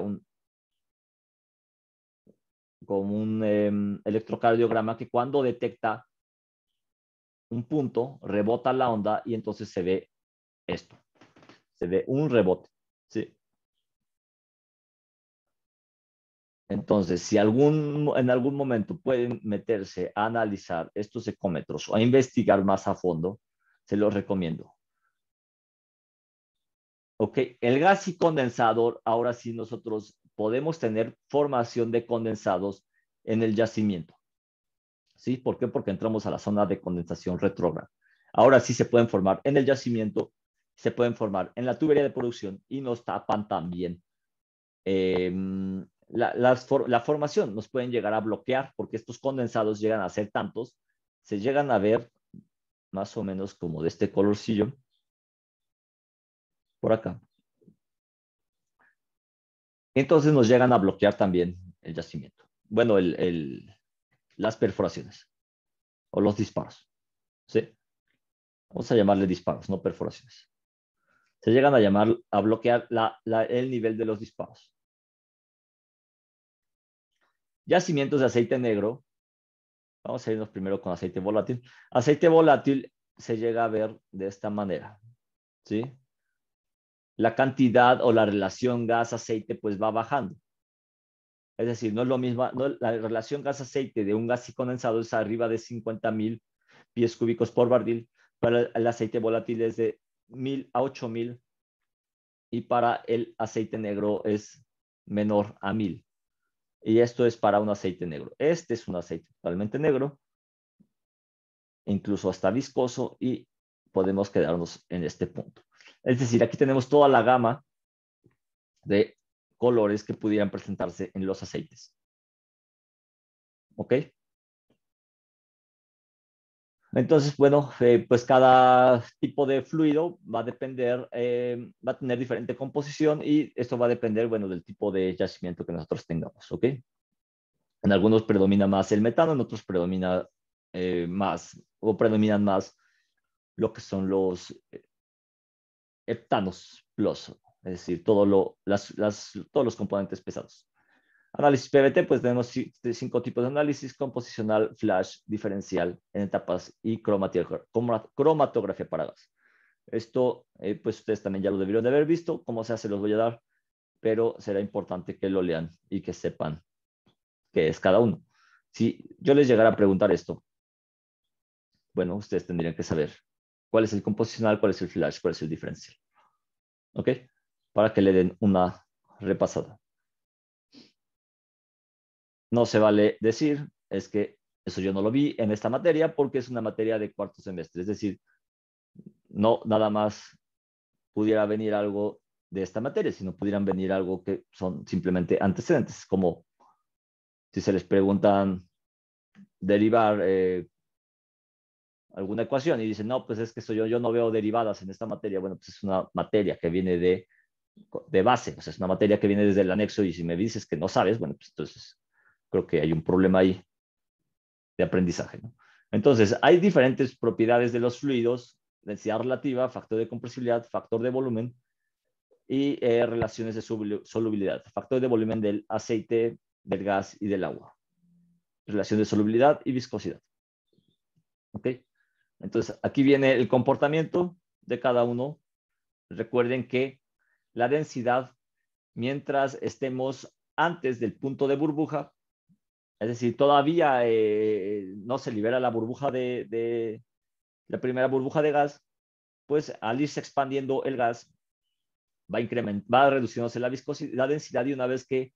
como un electrocardiograma que cuando detecta un punto, rebota la onda y entonces se ve esto. Se ve un rebote. ¿Sí? Entonces, si en algún momento pueden meterse a analizar estos ecómetros o a investigar más a fondo, se los recomiendo. Ok, el gas y condensador, ahora sí nosotros podemos tener formación de condensados en el yacimiento. ¿Sí? ¿Por qué? Porque entramos a la zona de condensación retrógrada. Ahora sí se pueden formar en el yacimiento, se pueden formar en la tubería de producción y nos tapan también la formación. Nos pueden llegar a bloquear porque estos condensados llegan a ser tantos, se llegan a ver más o menos como de este colorcillo por acá. Entonces nos llegan a bloquear también el yacimiento. Bueno, las perforaciones o los disparos. ¿Sí? Vamos a llamarle disparos, no perforaciones. Se llegan a bloquear el nivel de los disparos. Yacimientos de aceite negro. Vamos a irnos primero con aceite volátil. Aceite volátil se llega a ver de esta manera. ¿Sí? La cantidad o la relación gas-aceite pues va bajando. Es decir, no es lo mismo, no, la relación gas-aceite de un gas y condensado es arriba de 50,000 pies cúbicos por barril, para el aceite volátil es de 1,000 a 8,000 y para el aceite negro es menor a 1,000. Y esto es para un aceite negro. Este es un aceite totalmente negro, incluso hasta viscoso, y podemos quedarnos en este punto. Es decir, aquí tenemos toda la gama de colores que pudieran presentarse en los aceites. ¿Ok? Entonces, bueno, pues cada tipo de fluido va a depender, va a tener diferente composición y esto va a depender, bueno, del tipo de yacimiento que nosotros tengamos, ¿ok? En algunos predomina más el metano, en otros predomina más o predominan más lo que son los heptanos plus, es decir, todos los componentes pesados. Análisis PVT, pues tenemos 5 tipos de análisis: composicional, flash, diferencial, en etapas y cromatografía para gas. Esto, pues ustedes también ya lo debieron de haber visto. Cómo se hace los voy a dar, pero será importante que lo lean y que sepan qué es cada uno. Si yo les llegara a preguntar esto, bueno, ustedes tendrían que saber cuál es el composicional, cuál es el flash, cuál es el diferencial. ¿Ok? Para que le den una repasada. No se vale decir, es que eso yo no lo vi en esta materia porque es una materia de cuarto semestre. Es decir, no nada más pudiera venir algo de esta materia, sino pudieran venir algo que son simplemente antecedentes, como si se les preguntan derivar alguna ecuación y dicen, no, pues es que yo no veo derivadas en esta materia. Bueno, pues es una materia que viene de base, o sea, es una materia que viene desde el anexo y si me dices que no sabes, bueno, pues entonces creo que hay un problema ahí de aprendizaje, ¿no? Entonces, hay diferentes propiedades de los fluidos: densidad relativa, factor de compresibilidad, factor de volumen y relaciones de solubilidad. Factor de volumen del aceite, del gas y del agua. Relación de solubilidad y viscosidad. ¿Ok? Entonces, aquí viene el comportamiento de cada uno. Recuerden que la densidad, mientras estemos antes del punto de burbuja, es decir, todavía no se libera la burbuja la primera burbuja de gas, pues al irse expandiendo el gas, va reduciéndose la viscosidad, la densidad, y una vez que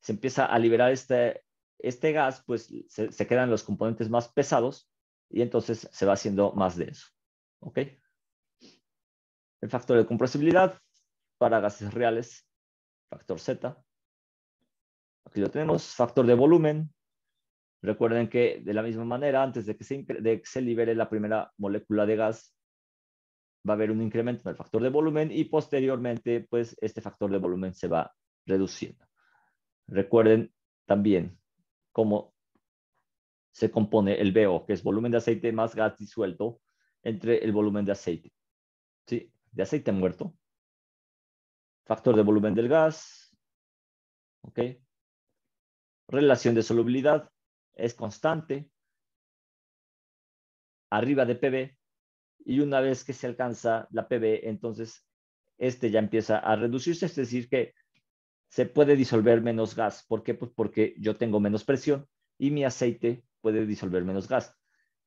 se empieza a liberar este gas, pues se quedan los componentes más pesados y entonces se va haciendo más denso. ¿Ok? El factor de compresibilidad para gases reales, factor Z. Aquí lo tenemos. Factor de volumen. Recuerden que de la misma manera, antes de que se libere la primera molécula de gas, va a haber un incremento en el factor de volumen y posteriormente, pues este factor de volumen se va reduciendo. Recuerden también cómo se compone el BO, que es volumen de aceite más gas disuelto entre el volumen de aceite. ¿Sí? De aceite muerto. Factor de volumen del gas. ¿Ok? Relación de solubilidad es constante, arriba de PV, y una vez que se alcanza la PV, entonces este ya empieza a reducirse, es decir, que se puede disolver menos gas. ¿Por qué? Pues porque yo tengo menos presión y mi aceite puede disolver menos gas.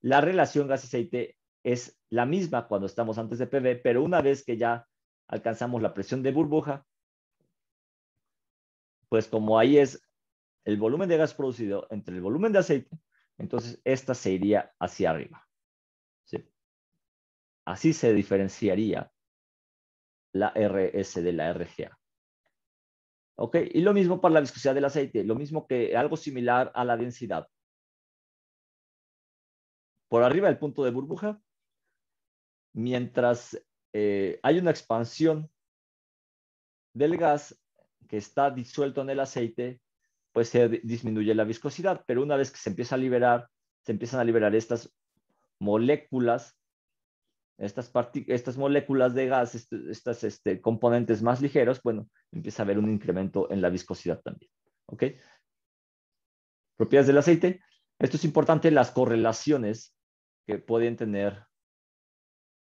La relación gas-aceite es la misma cuando estamos antes de PV, pero una vez que ya alcanzamos la presión de burbuja, pues como ahí es el volumen de gas producido entre el volumen de aceite, entonces esta se iría hacia arriba. ¿Sí? Así se diferenciaría la RS de la RGA. ¿Ok? Y lo mismo para la viscosidad del aceite, lo mismo que algo similar a la densidad. Por arriba del punto de burbuja, mientras hay una expansión del gas que está disuelto en el aceite, pues se disminuye la viscosidad, pero una vez que se empiezan a liberar estas moléculas, estas moléculas de gas, estas componentes más ligeros, bueno, empieza a haber un incremento en la viscosidad también. ¿Ok? Propiedades del aceite. Esto es importante, las correlaciones que pueden tener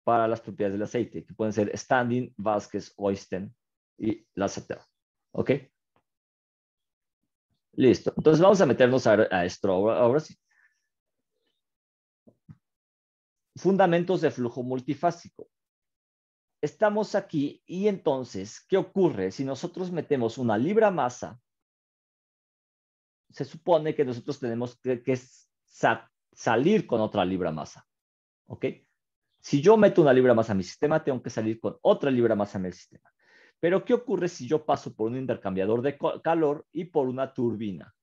para las propiedades del aceite, que pueden ser Standing, Vázquez, Oysten y Lasseter. ¿Ok? Listo. Entonces vamos a meternos a esto ahora sí. Fundamentos de flujo multifásico. Estamos aquí y entonces, ¿qué ocurre? Si nosotros metemos una libra masa, se supone que nosotros tenemos que salir con otra libra masa. ¿Ok? Si yo meto una libra masa a mi sistema, tengo que salir con otra libra masa en el sistema. Pero ¿qué ocurre si yo paso por un intercambiador de calor y por una turbina?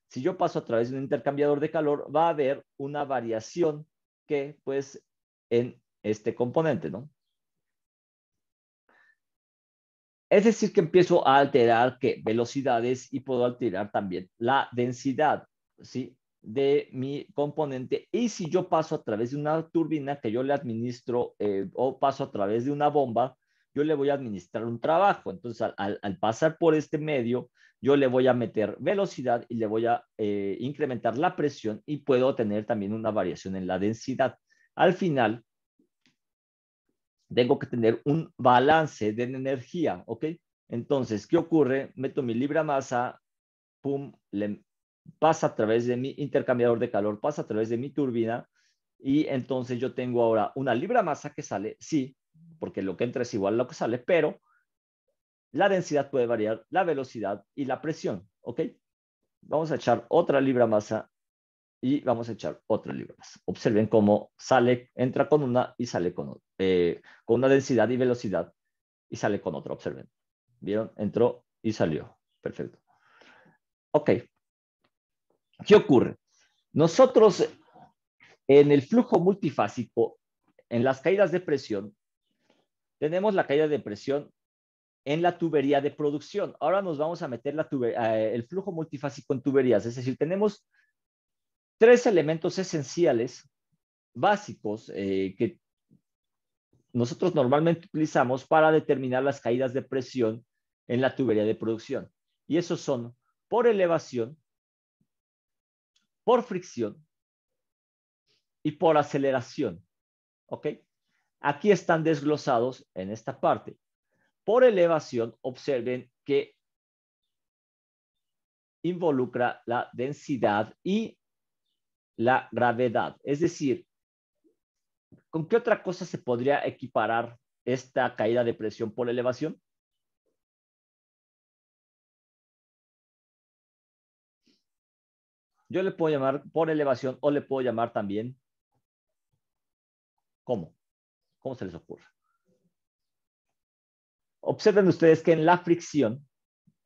Si yo paso a través de un intercambiador de calor, va a haber una variación que pues en este componente, ¿no? Es decir, que empiezo a alterar ¿qué? Velocidades y puedo alterar también la densidad, ¿sí? De mi componente. Y si yo paso a través de una turbina que yo le administro o paso a través de una bomba, yo le voy a administrar un trabajo. Entonces, al pasar por este medio, yo le voy a meter velocidad y le voy a incrementar la presión y puedo tener también una variación en la densidad. Al final, tengo que tener un balance de energía, ¿ok? Entonces, ¿qué ocurre? Meto mi libra masa, pum, pasa a través de mi intercambiador de calor, pasa a través de mi turbina y entonces yo tengo ahora una libra masa que sale, sí, porque lo que entra es igual a lo que sale, pero la densidad puede variar, la velocidad y la presión, ¿ok? Vamos a echar otra libra masa y vamos a echar otra libra masa. Observen cómo sale, entra con una y sale con otra, con una densidad y velocidad y sale con otra, observen. ¿Vieron? Entró y salió. Perfecto. Ok. ¿Qué ocurre? Nosotros en el flujo multifásico, en las caídas de presión, tenemos la caída de presión en la tubería de producción. Ahora nos vamos a meter el flujo multifásico en tuberías, es decir, tenemos tres elementos esenciales, básicos, que nosotros normalmente utilizamos para determinar las caídas de presión en la tubería de producción. Y esos son por elevación, por fricción y por aceleración. ¿Ok? Aquí están desglosados en esta parte. Por elevación, observen que involucra la densidad y la gravedad. Es decir, ¿con qué otra cosa se podría equiparar esta caída de presión por elevación? Yo le puedo llamar por elevación o le puedo llamar también, ¿cómo? ¿Cómo se les ocurre? Observen ustedes que en la fricción,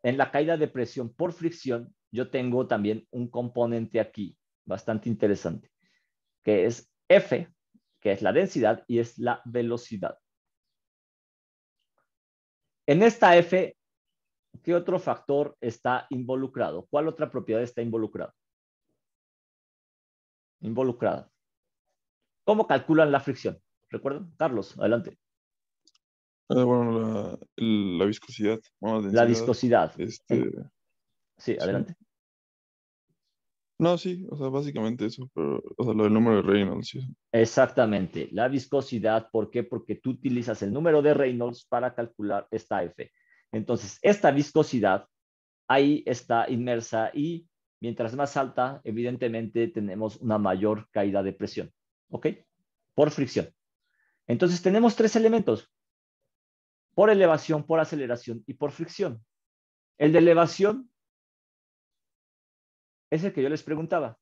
en la caída de presión por fricción, yo tengo también un componente aquí bastante interesante, que es F, que es la densidad y es la velocidad. En esta F, ¿qué otro factor está involucrado? ¿Cuál otra propiedad está involucrada? ¿Cómo calculan la fricción? ¿Recuerdan? Carlos, adelante. Bueno, la viscosidad, bueno, La densidad, viscosidad. este, Sí, sí. adelante. No, sí, o sea, básicamente eso, pero, o sea, lo del número de Reynolds, sí. Exactamente. La viscosidad, ¿por qué? Porque tú utilizas el número de Reynolds para calcular esta F. Entonces, esta viscosidad ahí está inmersa y mientras más alta, evidentemente tenemos una mayor caída de presión. ¿Ok? Por fricción. Entonces, tenemos tres elementos. Por elevación, por aceleración y por fricción. El de elevación es el que yo les preguntaba.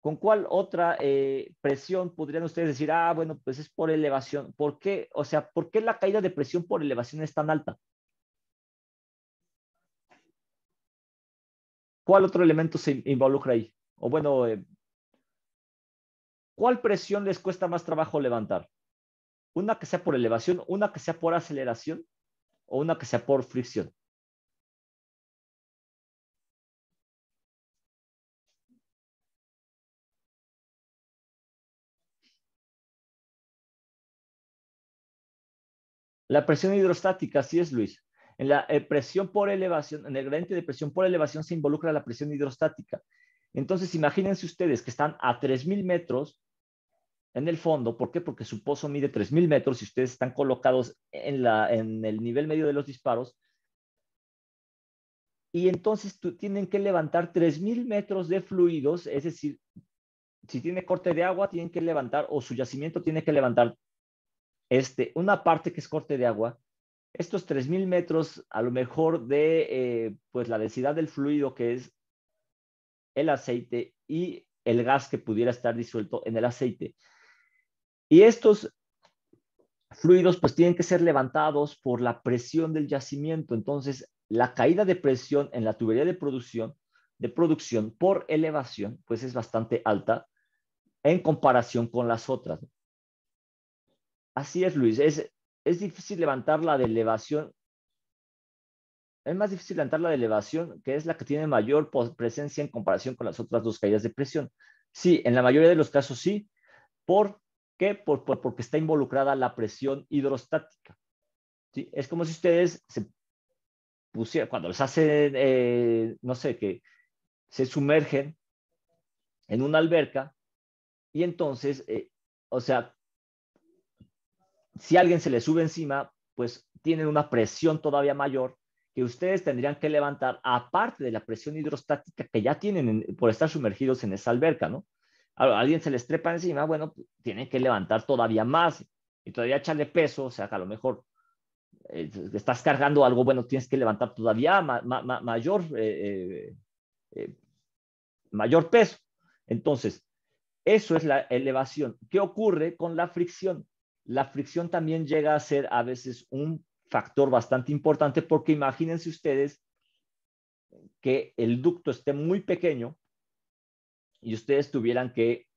¿Con cuál otra presión podrían ustedes decir, ah, bueno, pues es por elevación? ¿Por qué? O sea, ¿por qué la caída de presión por elevación es tan alta? ¿Cuál otro elemento se involucra ahí? O bueno, ¿cuál presión les cuesta más trabajo levantar? ¿Una que sea por elevación, una que sea por aceleración o una que sea por fricción? La presión hidrostática, así es, Luis. En la presión por elevación, en el gradiente de presión por elevación se involucra la presión hidrostática. Entonces, imagínense ustedes que están a 3,000 metros en el fondo. ¿Por qué? Porque su pozo mide 3,000 metros y ustedes están colocados en el nivel medio de los disparos. Y entonces tienen que levantar 3,000 metros de fluidos, es decir, si tiene corte de agua, tienen que levantar, o su yacimiento tiene que levantar una parte que es corte de agua. Estos 3,000 metros, a lo mejor de pues la densidad del fluido, que es el aceite y el gas que pudiera estar disuelto en el aceite. Y estos fluidos pues tienen que ser levantados por la presión del yacimiento. Entonces, la caída de presión en la tubería de producción por elevación pues es bastante alta en comparación con las otras. Así es, Luis. Es difícil levantar la de elevación. Es más difícil levantar la de elevación, que es la que tiene mayor presencia en comparación con las otras dos caídas de presión. Sí, en la mayoría de los casos sí. ¿Por qué? Porque está involucrada la presión hidrostática. ¿Sí? Es como si ustedes se pusieran, cuando les hacen, no sé, que se sumergen en una alberca y entonces, o sea, si alguien se le sube encima, pues tienen una presión todavía mayor que ustedes tendrían que levantar, aparte de la presión hidrostática que ya tienen por estar sumergidos en esa alberca, ¿no? A alguien se les trepa encima, bueno, pues, tienen que levantar todavía más y todavía echarle peso, o sea, que a lo mejor estás cargando algo, bueno, tienes que levantar todavía mayor peso. Entonces, eso es la elevación. ¿Qué ocurre con la fricción? La fricción también llega a ser a veces un factor bastante importante porque imagínense ustedes que el ducto esté muy pequeño y ustedes tuvieran que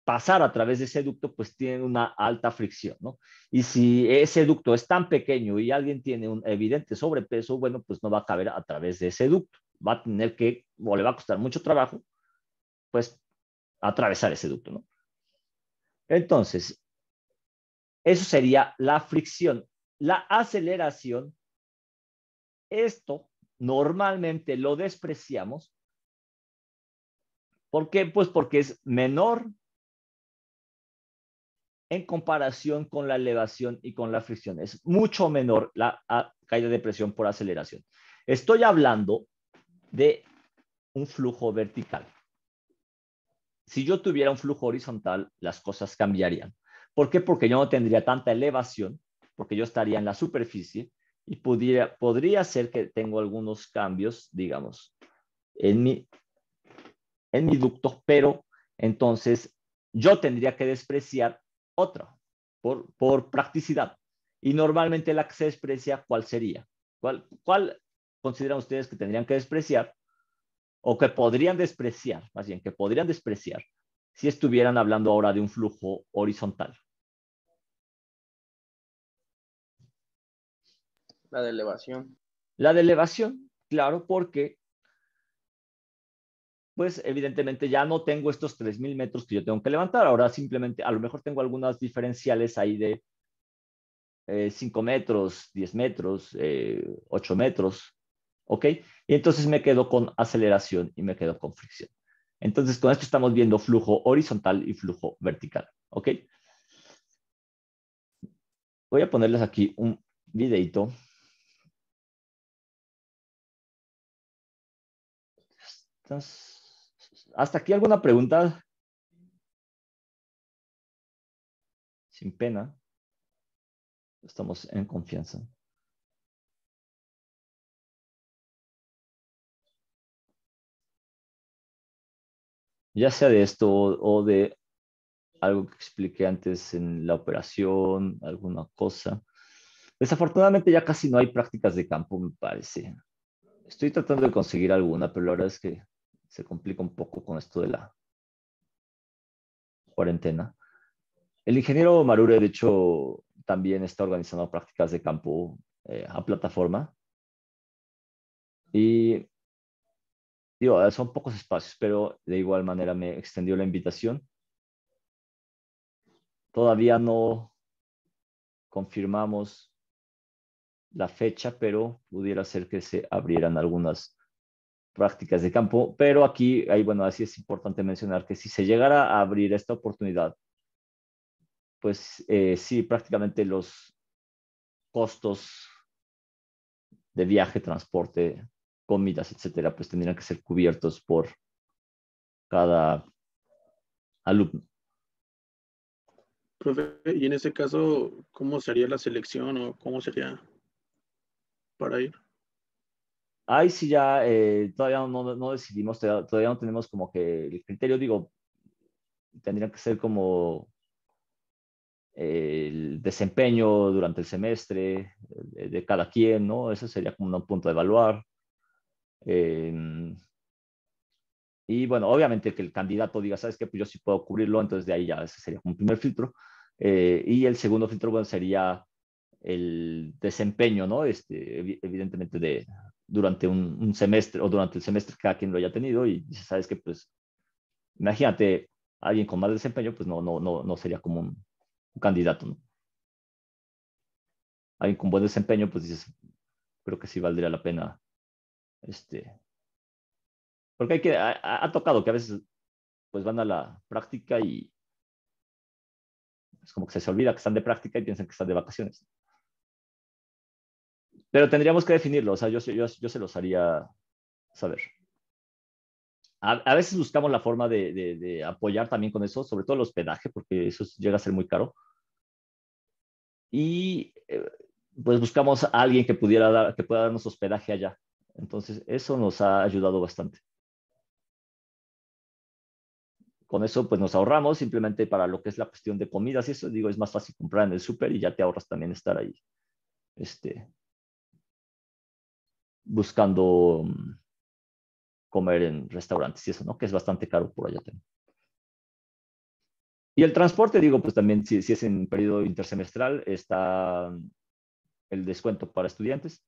pasar a través de ese ducto, pues tienen una alta fricción, ¿no? Y si ese ducto es tan pequeño y alguien tiene un evidente sobrepeso, bueno, pues no va a caber a través de ese ducto. Va a tener que, o le va a costar mucho trabajo, pues atravesar ese ducto, ¿no? Entonces, eso sería la fricción. La aceleración, esto normalmente lo despreciamos. ¿Por qué? Pues porque es menor en comparación con la elevación y con la fricción. Es mucho menor la caída de presión por aceleración. Estoy hablando de un flujo vertical. Si yo tuviera un flujo horizontal, las cosas cambiarían. ¿Por qué? Porque yo no tendría tanta elevación, porque yo estaría en la superficie y podría ser que tengo algunos cambios, digamos, en mi ducto, pero entonces yo tendría que despreciar otra por practicidad. Y normalmente la que se desprecia, ¿cuál sería? ¿Cuál consideran ustedes que tendrían que despreciar o que podrían despreciar, más bien, que podrían despreciar si estuvieran hablando ahora de un flujo horizontal? La de elevación. La de elevación, claro, porque pues evidentemente ya no tengo estos 3,000 metros que yo tengo que levantar. Ahora simplemente, a lo mejor tengo algunas diferenciales ahí de 5 metros, 10 metros, 8 metros, ¿ok? Y entonces me quedo con aceleración y me quedo con fricción. Entonces con esto estamos viendo flujo horizontal y flujo vertical, ¿ok? Voy a ponerles aquí un videito. ¿Hasta aquí alguna pregunta? Sin pena. Estamos en confianza. Ya sea de esto o de algo que expliqué antes en la operación, alguna cosa. Desafortunadamente ya casi no hay prácticas de campo, me parece. Estoy tratando de conseguir alguna, pero la verdad es que se complica un poco con esto de la cuarentena. El ingeniero Marure, de hecho, también está organizando prácticas de campo a plataforma. Y digo, son pocos espacios, pero de igual manera me extendió la invitación. Todavía no confirmamos la fecha, pero pudiera ser que se abrieran algunas prácticas de campo. Pero aquí, bueno, así es importante mencionar que si se llegara a abrir esta oportunidad, pues sí, prácticamente los costos de viaje, transporte, comidas, etcétera, pues tendrían que ser cubiertos por cada alumno. Profe, y en ese caso, ¿cómo sería la selección o cómo sería para ir? Ahí sí ya todavía no decidimos, todavía no tenemos como que el criterio, digo, tendría que ser como el desempeño durante el semestre de cada quien, ¿no? Eso sería como un punto de evaluar. Y bueno, obviamente que el candidato diga, ¿sabes qué? Pues yo sí puedo cubrirlo, entonces de ahí ya ese sería como un primer filtro. Y el segundo filtro, bueno, sería el desempeño, ¿no? Evidentemente durante un semestre o durante el semestre cada quien lo haya tenido y dice, ¿sabes qué? Pues imagínate, alguien con más desempeño, pues no sería como un candidato, ¿no? Alguien con buen desempeño, pues dices, creo que sí valdría la pena, porque ha tocado que a veces pues van a la práctica y es como que se olvida que están de práctica y piensan que están de vacaciones. Pero tendríamos que definirlo, o sea, yo se los haría saber. A veces buscamos la forma de apoyar también con eso, sobre todo el hospedaje, porque eso llega a ser muy caro. Y pues buscamos a alguien que pueda darnos hospedaje allá. Entonces, eso nos ha ayudado bastante. Con eso, pues nos ahorramos simplemente para lo que es la cuestión de comidas y eso, digo, es más fácil comprar en el súper y ya te ahorras también estar ahí, buscando comer en restaurantes y eso, ¿no? Que es bastante caro por allá también. Y el transporte, digo, pues también si es en periodo intersemestral, está el descuento para estudiantes.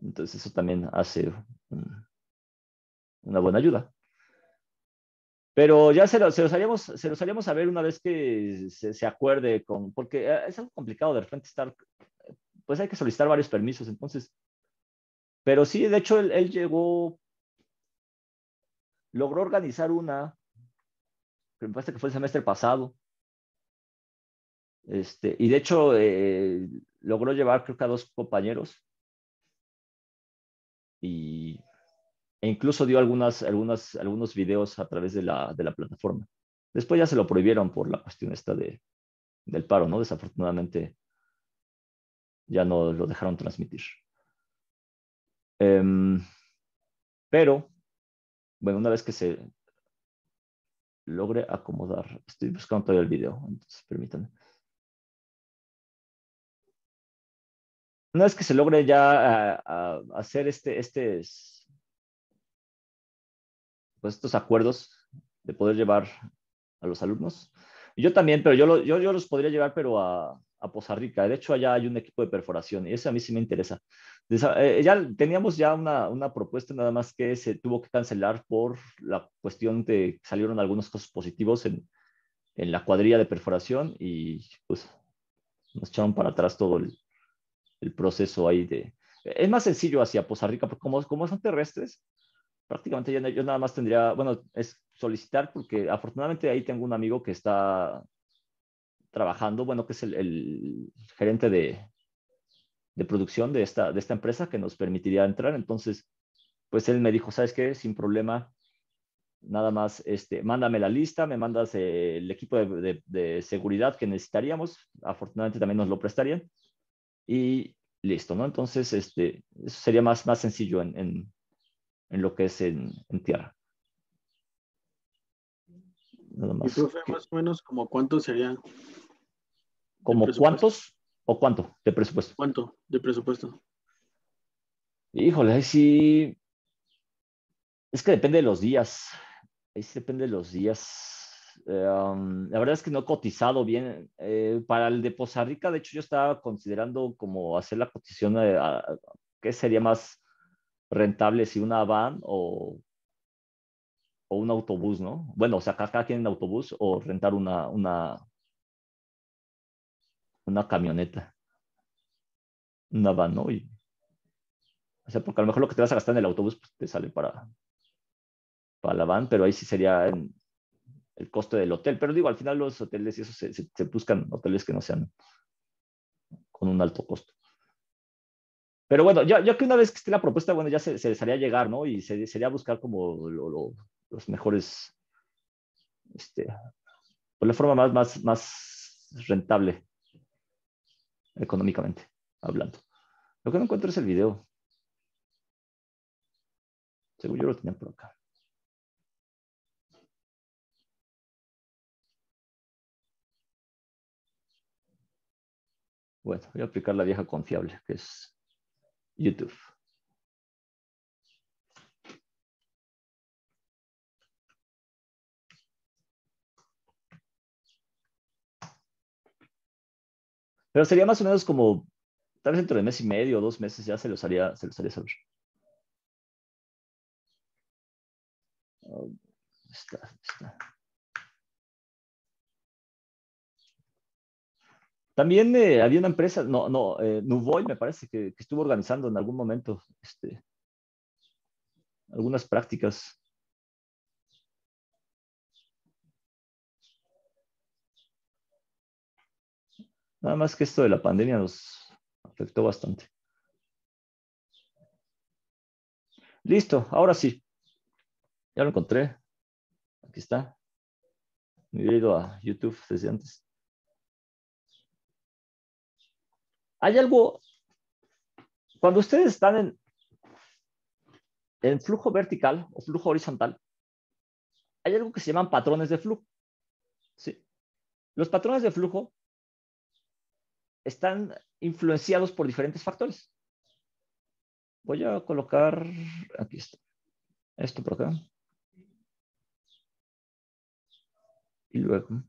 Entonces eso también hace una buena ayuda. Pero ya se los haríamos a ver una vez que se acuerde porque es algo complicado de repente pues hay que solicitar varios permisos, entonces. Pero sí, de hecho, él logró organizar que me parece que fue el semestre pasado. Y de hecho, logró llevar creo que a 2 compañeros e incluso dio algunos videos a través de la plataforma. Después ya se lo prohibieron por la cuestión esta del paro, ¿no? Desafortunadamente ya no lo dejaron transmitir. Pero, bueno, una vez que se logre acomodar, estoy buscando todavía el video, entonces permítanme. Una vez que se logre ya hacer pues estos acuerdos de poder llevar a los alumnos. Y yo también, pero yo los podría llevar, pero a Poza Rica. De hecho, allá hay un equipo de perforación y eso a mí sí me interesa. Ya teníamos ya una propuesta, nada más que se tuvo que cancelar por la cuestión de que salieron algunos casos positivos en la cuadrilla de perforación y pues nos echaron para atrás todo el proceso ahí Es más sencillo hacia Poza Rica, porque como son terrestres, prácticamente yo nada más tendría, bueno, es solicitar, porque afortunadamente ahí tengo un amigo que está trabajando, bueno, que es el gerente de producción de esta empresa que nos permitiría entrar. Entonces, pues él me dijo, ¿sabes qué? Sin problema, nada más, mándame la lista, me mandas el equipo de seguridad que necesitaríamos. Afortunadamente también nos lo prestarían y listo, ¿no? Entonces, eso sería más sencillo en lo que es en tierra. Nada Y más profe, más o menos como cuánto sería de ¿como presupuesto. cuántos o cuánto de presupuesto? ¿Cuánto de presupuesto? Híjole, ahí sí, es que depende de los días. Ahí sí depende de los días. La verdad es que no he cotizado bien. Para el de Poza Rica, de hecho, yo estaba considerando como hacer la cotización, ¿qué sería más rentable, si una van o un autobús, ¿no? Bueno, o sea, cada quien en autobús o rentar una camioneta, una van, ¿no? O sea, porque a lo mejor lo que te vas a gastar en el autobús pues, te sale para la van, pero ahí sí sería el costo del hotel. Pero digo, al final los hoteles y eso se buscan hoteles que no sean con un alto costo. Pero bueno, ya que una vez que esté la propuesta, bueno, ya se les haría llegar, ¿no? Y sería buscar como los mejores, pues la forma más rentable económicamente hablando. Lo que no encuentro es el video. Según yo lo tenía por acá. Bueno, voy a aplicar la vieja confiable, que es YouTube. Pero sería más o menos como, tal vez dentro de mes y medio o 2 meses ya se los haría saber. Está. También había una empresa, Nuvoy me parece que estuvo organizando en algún momento algunas prácticas. Nada más que esto de la pandemia nos afectó bastante. Listo, ahora sí. Ya lo encontré. Aquí está. Me he ido a YouTube desde antes. Hay algo, cuando ustedes están en flujo vertical o flujo horizontal, hay algo que se llaman patrones de flujo. ¿Sí? Los patrones de flujo están influenciados por diferentes factores. Voy a colocar, aquí está, esto por acá. Y luego,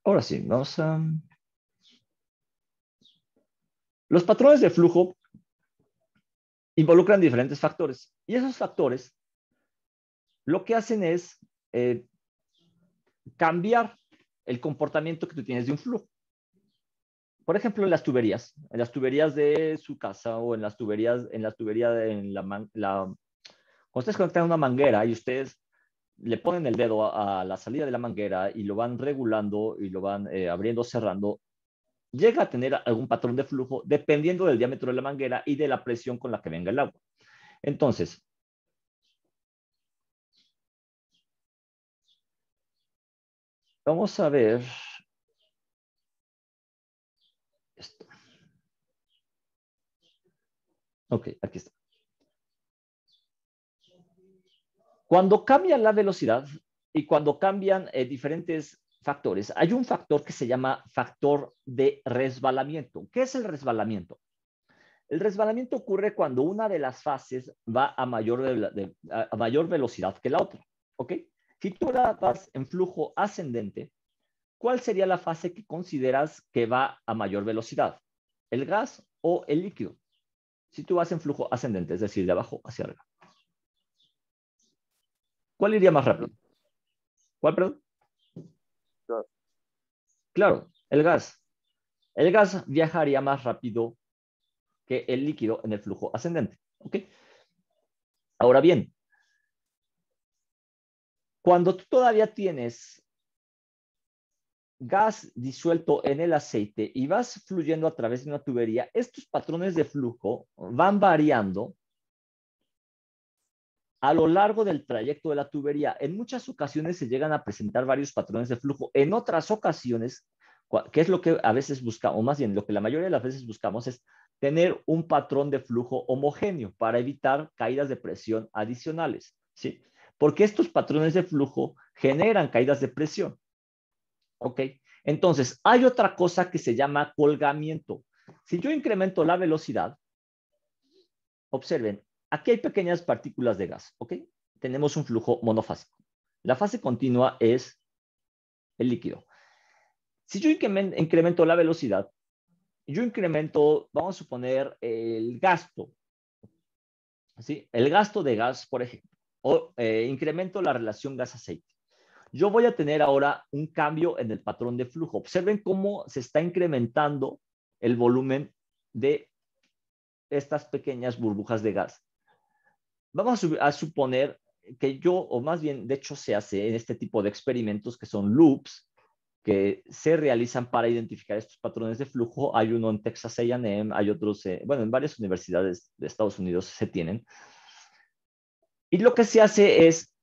ahora sí, vamos a... Los patrones de flujo involucran diferentes factores. Y esos factores lo que hacen es cambiar el comportamiento que tú tienes de un flujo. Por ejemplo, en las tuberías de su casa o en las tuberías, cuando ustedes conectan una manguera y ustedes le ponen el dedo a la salida de la manguera y lo van regulando y lo van abriendo, cerrando, llega a tener algún patrón de flujo dependiendo del diámetro de la manguera y de la presión con la que venga el agua. Entonces, vamos a ver esto. Ok, aquí está. Cuando cambia la velocidad y cuando cambian diferentes factores, hay un factor que se llama factor de resbalamiento. ¿Qué es el resbalamiento? El resbalamiento ocurre cuando una de las fases va a mayor velocidad que la otra. ¿Ok? Si tú vas en flujo ascendente, ¿cuál sería la fase que consideras que va a mayor velocidad? ¿El gas o el líquido? Si tú vas en flujo ascendente, es decir, de abajo hacia arriba. ¿Cuál iría más rápido? ¿Cuál, perdón? Claro, el gas. El gas viajaría más rápido que el líquido en el flujo ascendente. ¿Ok? Ahora bien, cuando tú todavía tienes gas disuelto en el aceite y vas fluyendo a través de una tubería, estos patrones de flujo van variando a lo largo del trayecto de la tubería. En muchas ocasiones se llegan a presentar varios patrones de flujo. En otras ocasiones, que es lo que a veces buscamos, o más bien lo que la mayoría de las veces buscamos, es tener un patrón de flujo homogéneo para evitar caídas de presión adicionales, ¿sí? Porque estos patrones de flujo generan caídas de presión. ¿Ok? Entonces, hay otra cosa que se llama colgamiento. Si yo incremento la velocidad, observen, aquí hay pequeñas partículas de gas, ¿ok? Tenemos un flujo monofásico. La fase continua es el líquido. Si yo incremento la velocidad, yo incremento, vamos a suponer, el gasto, ¿sí? El gasto de gas, por ejemplo, o incremento la relación gas-aceite. Yo voy a tener ahora un cambio en el patrón de flujo. Observen cómo se está incrementando el volumen de estas pequeñas burbujas de gas. Vamos a suponer que o más bien, de hecho, se hace en este tipo de experimentos que son loops, que se realizan para identificar estos patrones de flujo. Hay uno en Texas A&M, hay otros, en varias universidades de Estados Unidos se tienen. Y lo que se hace es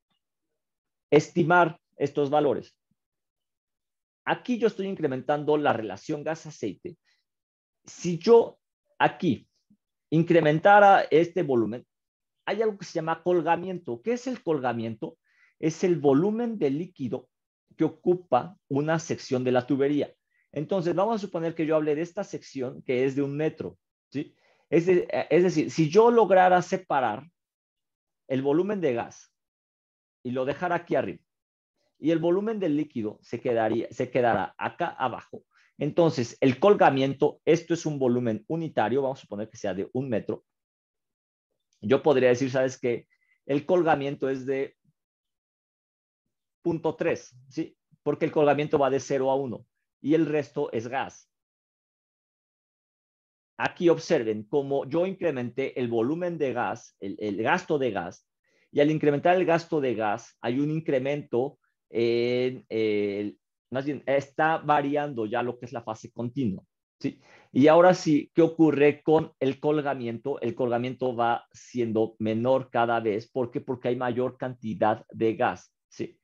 estimar estos valores. Aquí yo estoy incrementando la relación gas-aceite. Si yo aquí incrementara este volumen, hay algo que se llama colgamiento. ¿Qué es el colgamiento? Es el volumen de líquido que ocupa una sección de la tubería. Entonces, vamos a suponer que yo hable de esta sección que es de 1 metro, ¿sí? Es decir, si yo lograra separar el volumen de gas y lo dejara aquí arriba. Y el volumen del líquido se quedará acá abajo. Entonces, el colgamiento, esto es un volumen unitario, vamos a suponer que sea de 1 metro. Yo podría decir, ¿sabes qué? El colgamiento es de 0.3, ¿sí? Porque el colgamiento va de 0 a 1 y el resto es gas. Aquí observen cómo yo incrementé el volumen de gas, el gasto de gas, y al incrementar el gasto de gas hay un incremento más bien está variando ya lo que es la fase continua, ¿sí? Y ahora sí, ¿qué ocurre con el colgamiento? El colgamiento va siendo menor cada vez. ¿Por qué? Porque hay mayor cantidad de gas, ¿sí?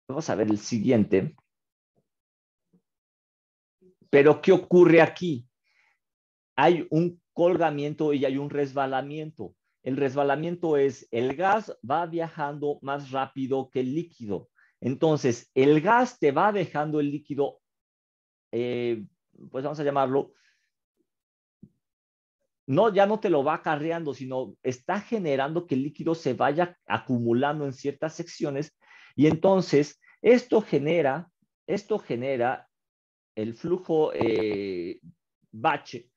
Vamos a ver el siguiente. Pero ¿qué ocurre aquí? Hay un colgamiento y hay un resbalamiento. El resbalamiento es el gas va viajando más rápido que el líquido. Entonces, el gas te va dejando el líquido, pues vamos a llamarlo, no, ya no te lo va acarreando, sino está generando que el líquido se vaya acumulando en ciertas secciones y entonces esto genera el flujo bache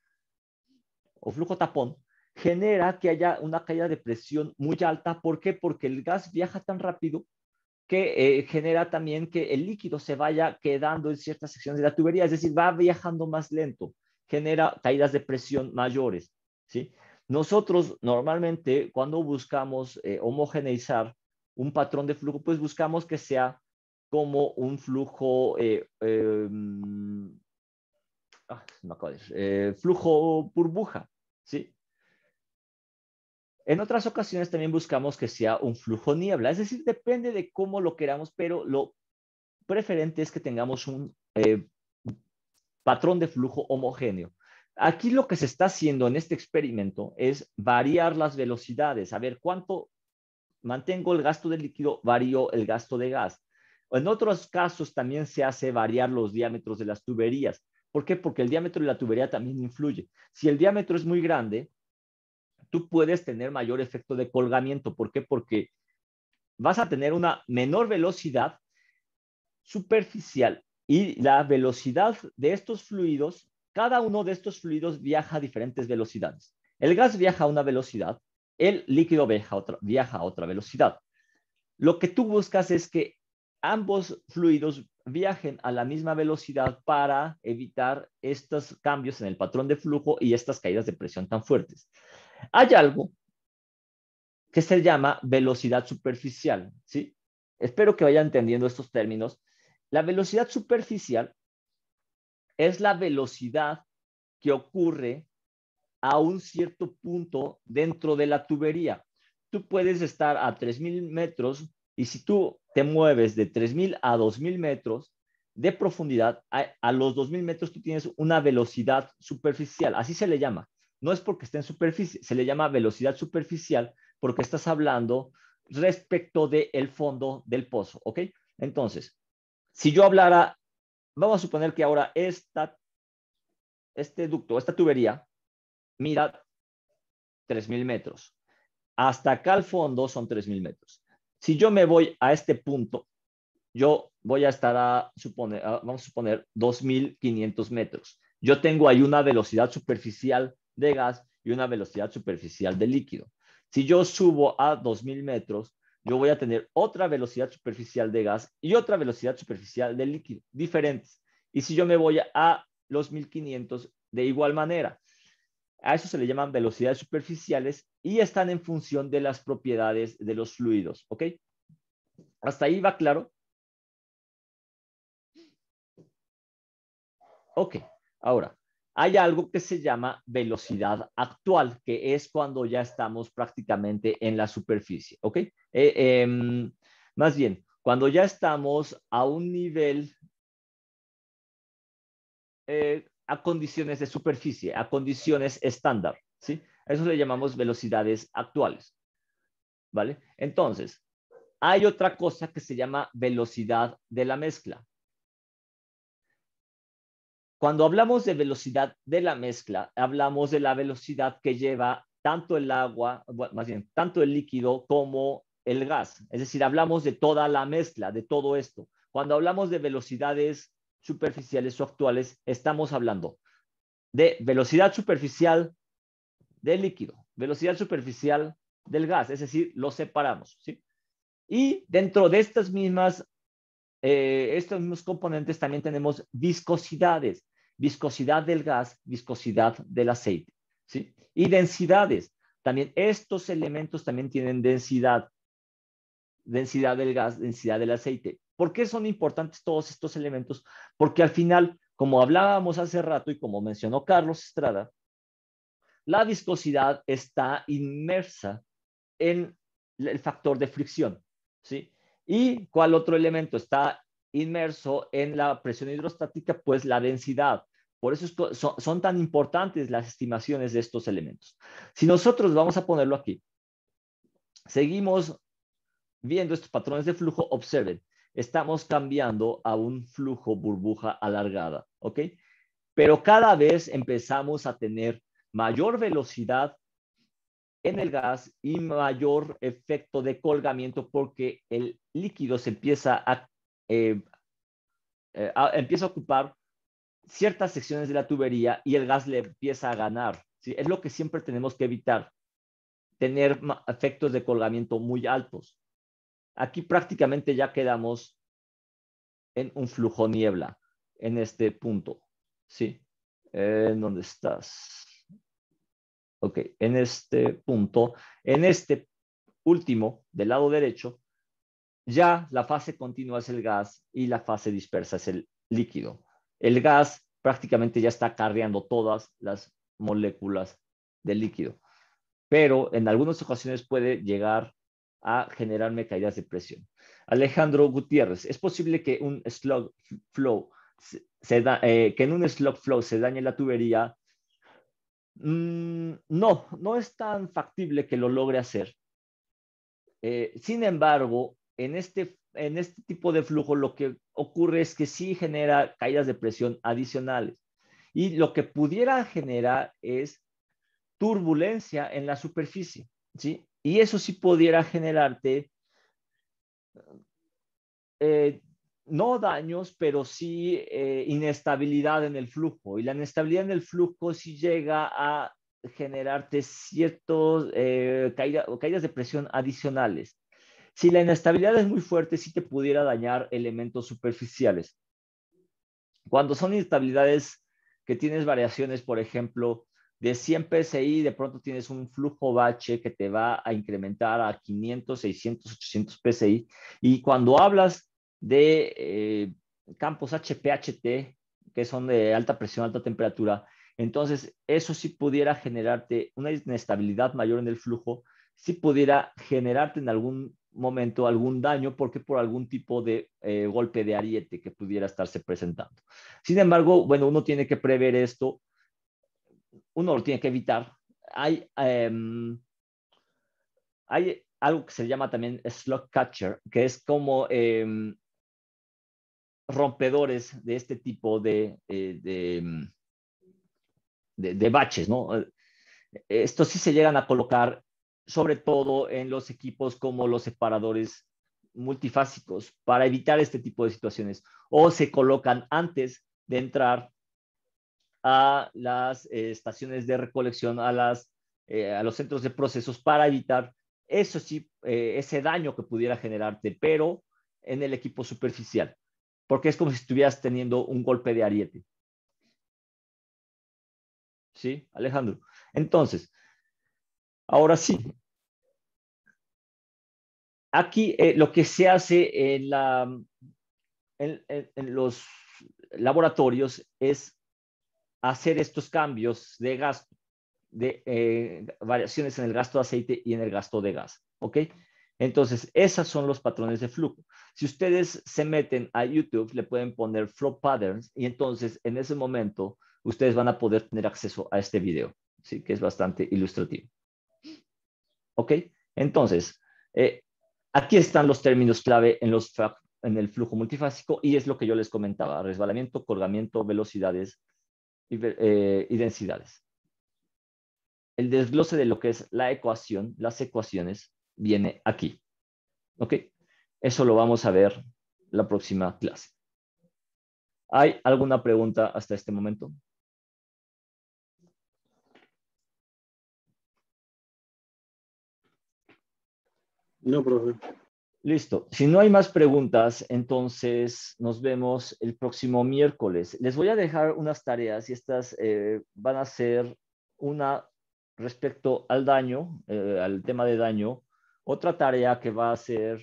o flujo tapón, genera que haya una caída de presión muy alta. ¿Por qué? Porque el gas viaja tan rápido que genera también que el líquido se vaya quedando en ciertas secciones de la tubería, es decir, va viajando más lento, genera caídas de presión mayores, ¿sí? Nosotros normalmente cuando buscamos homogeneizar un patrón de flujo, pues buscamos que sea como un flujo, flujo burbuja, ¿sí? En otras ocasiones también buscamos que sea un flujo niebla, es decir, depende de cómo lo queramos, pero lo preferente es que tengamos un patrón de flujo homogéneo. Aquí lo que se está haciendo en este experimento es variar las velocidades, a ver cuánto mantengo el gasto de líquido, varío el gasto de gas. En otros casos también se hace variar los diámetros de las tuberías. ¿Por qué? Porque el diámetro de la tubería también influye. Si el diámetro es muy grande, tú puedes tener mayor efecto de colgamiento. ¿Por qué? Porque vas a tener una menor velocidad superficial y la velocidad de estos fluidos, cada uno de estos fluidos viaja a diferentes velocidades. El gas viaja a una velocidad, el líquido viaja a otra velocidad. Lo que tú buscas es que ambos fluidos viajen a la misma velocidad para evitar estos cambios en el patrón de flujo y estas caídas de presión tan fuertes. Hay algo que se llama velocidad superficial, ¿sí? Espero que vayan entendiendo estos términos. La velocidad superficial es la velocidad que ocurre a un cierto punto dentro de la tubería. Tú puedes estar a 3,000 metros y si tú te mueves de 3,000 a 2,000 metros de profundidad, a los 2,000 metros tú tienes una velocidad superficial, así se le llama. No es porque esté en superficie, se le llama velocidad superficial porque estás hablando respecto del fondo del pozo, ¿ok? Entonces, si yo hablara, vamos a suponer que ahora este ducto, esta tubería, mira 3,000 metros. Hasta acá al fondo son 3,000 metros. Si yo me voy a este punto, yo voy a estar vamos a suponer 2,500 metros. Yo tengo ahí una velocidad superficial de gas y una velocidad superficial de líquido. Si yo subo a 2,000 metros, yo voy a tener otra velocidad superficial de gas y otra velocidad superficial de líquido, diferentes. Y si yo me voy a los 1,500, de igual manera. A eso se le llaman velocidades superficiales y están en función de las propiedades de los fluidos, ¿ok? ¿Hasta ahí va claro? Ok, ahora, hay algo que se llama velocidad actual, que es cuando ya estamos prácticamente en la superficie, ¿ok? Más bien, cuando ya estamos a un nivel, a condiciones de superficie, a condiciones estándar, ¿sí? A eso le llamamos velocidades actuales, ¿vale? Entonces, hay otra cosa que se llama velocidad de la mezcla. Cuando hablamos de velocidad de la mezcla, hablamos de la velocidad que lleva tanto el agua, bueno, más bien, tanto el líquido como el gas. Es decir, hablamos de toda la mezcla, de todo esto. Cuando hablamos de velocidades superficiales o actuales, estamos hablando de velocidad superficial del líquido, velocidad superficial del gas, es decir, los separamos, ¿sí? Y dentro de estos mismos componentes también tenemos viscosidades, viscosidad del gas, viscosidad del aceite, ¿sí? Y densidades. También estos elementos también tienen densidad, densidad del gas, densidad del aceite. ¿Por qué son importantes todos estos elementos? Porque al final, como hablábamos hace rato y como mencionó Carlos Estrada, la viscosidad está inmersa en el factor de fricción, ¿sí? ¿Y cuál otro elemento está inmerso en la presión hidrostática? Pues la densidad. Por eso son tan importantes las estimaciones de estos elementos. Si nosotros vamos a ponerlo aquí, seguimos viendo estos patrones de flujo, observen, estamos cambiando a un flujo burbuja alargada, ¿ok? Pero cada vez empezamos a tener mayor velocidad en el gas y mayor efecto de colgamiento porque el líquido se empieza empieza a ocupar ciertas secciones de la tubería y el gas le empieza a ganar, ¿sí? Es lo que siempre tenemos que evitar, tener efectos de colgamiento muy altos. Aquí prácticamente ya quedamos en un flujo niebla en este punto, ¿sí? ¿Dónde estás? Ok, en este punto, en este último, del lado derecho, ya la fase continua es el gas y la fase dispersa es el líquido. El gas prácticamente ya está acarreando todas las moléculas del líquido, pero en algunas ocasiones puede llegar a generarme caídas de presión. Alejandro Gutiérrez, ¿es posible que un slug flow que en un slug flow se dañe la tubería? No, no es tan factible que lo logre hacer. Sin embargo, en este tipo de flujo lo que ocurre es que sí genera caídas de presión adicionales. Y lo que pudiera generar es turbulencia en la superficie, ¿sí? Y eso sí pudiera generarte no daños, pero sí inestabilidad en el flujo. Y la inestabilidad en el flujo sí llega a generarte ciertos caídas de presión adicionales. Si la inestabilidad es muy fuerte, sí te pudiera dañar elementos superficiales. Cuando son inestabilidades que tienes variaciones, por ejemplo, de 100 PSI, de pronto tienes un flujo bache que te va a incrementar a 500, 600, 800 PSI. Y cuando hablas de campos HPHT, que son de alta presión, alta temperatura, entonces eso sí pudiera generarte una inestabilidad mayor en el flujo, sí pudiera generarte en algún momento algún daño porque por algún tipo de golpe de ariete que pudiera estarse presentando. Sin embargo, bueno, uno tiene que prever esto, uno lo tiene que evitar. Hay algo que se llama también slug catcher, que es como rompedores de este tipo de baches, ¿no? Estos sí se llegan a colocar sobre todo en los equipos como los separadores multifásicos para evitar este tipo de situaciones, o se colocan antes de entrar a las estaciones de recolección, a los centros de procesos para evitar eso sí, ese daño que pudiera generarte, pero en el equipo superficial, porque es como si estuvieras teniendo un golpe de ariete. ¿Sí, Alejandro? Entonces, ahora sí, aquí lo que se hace en los laboratorios es hacer estos cambios de gasto, de variaciones en el gasto de aceite y en el gasto de gas, ¿ok? Entonces, esos son los patrones de flujo. Si ustedes se meten a YouTube, le pueden poner flow patterns y entonces en ese momento ustedes van a poder tener acceso a este video, ¿sí? Que es bastante ilustrativo. ¿Ok? Entonces, aquí están los términos clave en el flujo multifásico y es lo que yo les comentaba, resbalamiento, colgamiento, velocidades y densidades. el desglose de lo que es la ecuación, las ecuaciones, viene aquí. ¿Ok? Eso lo vamos a ver la próxima clase. ¿Hay alguna pregunta hasta este momento? No, profe. Listo. Si no hay más preguntas, entonces nos vemos el próximo miércoles. Les voy a dejar unas tareas y estas van a ser una respecto al daño, al tema de daño. Otra tarea que va a ser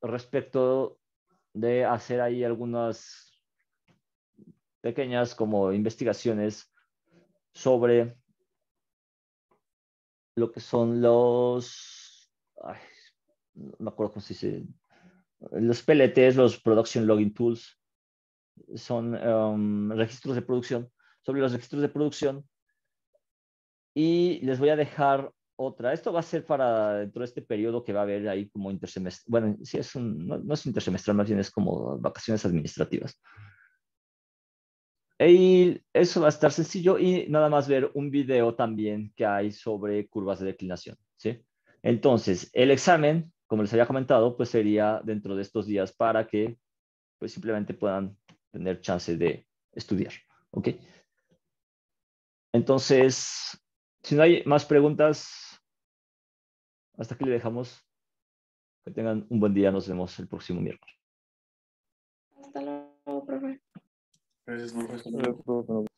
respecto de hacer ahí algunas pequeñas como investigaciones sobre lo que son los, ay, no me acuerdo cómo se dice, los PLTs, los Production Logging Tools, son registros de producción, sobre los registros de producción. Y les voy a dejar otra. Esto va a ser para dentro de este periodo que va a haber ahí como intersemestral. Bueno, sí es no es intersemestral, más bien es como vacaciones administrativas. Y eso va a estar sencillo y nada más ver un video también que hay sobre curvas de declinación, ¿sí? Entonces, el examen, como les había comentado, pues sería dentro de estos días para que pues simplemente puedan tener chance de estudiar, ¿ok? Entonces, si no hay más preguntas, hasta aquí le dejamos. Que tengan un buen día. Nos vemos el próximo miércoles. Hasta luego, profe. Gracias, profe. Profe.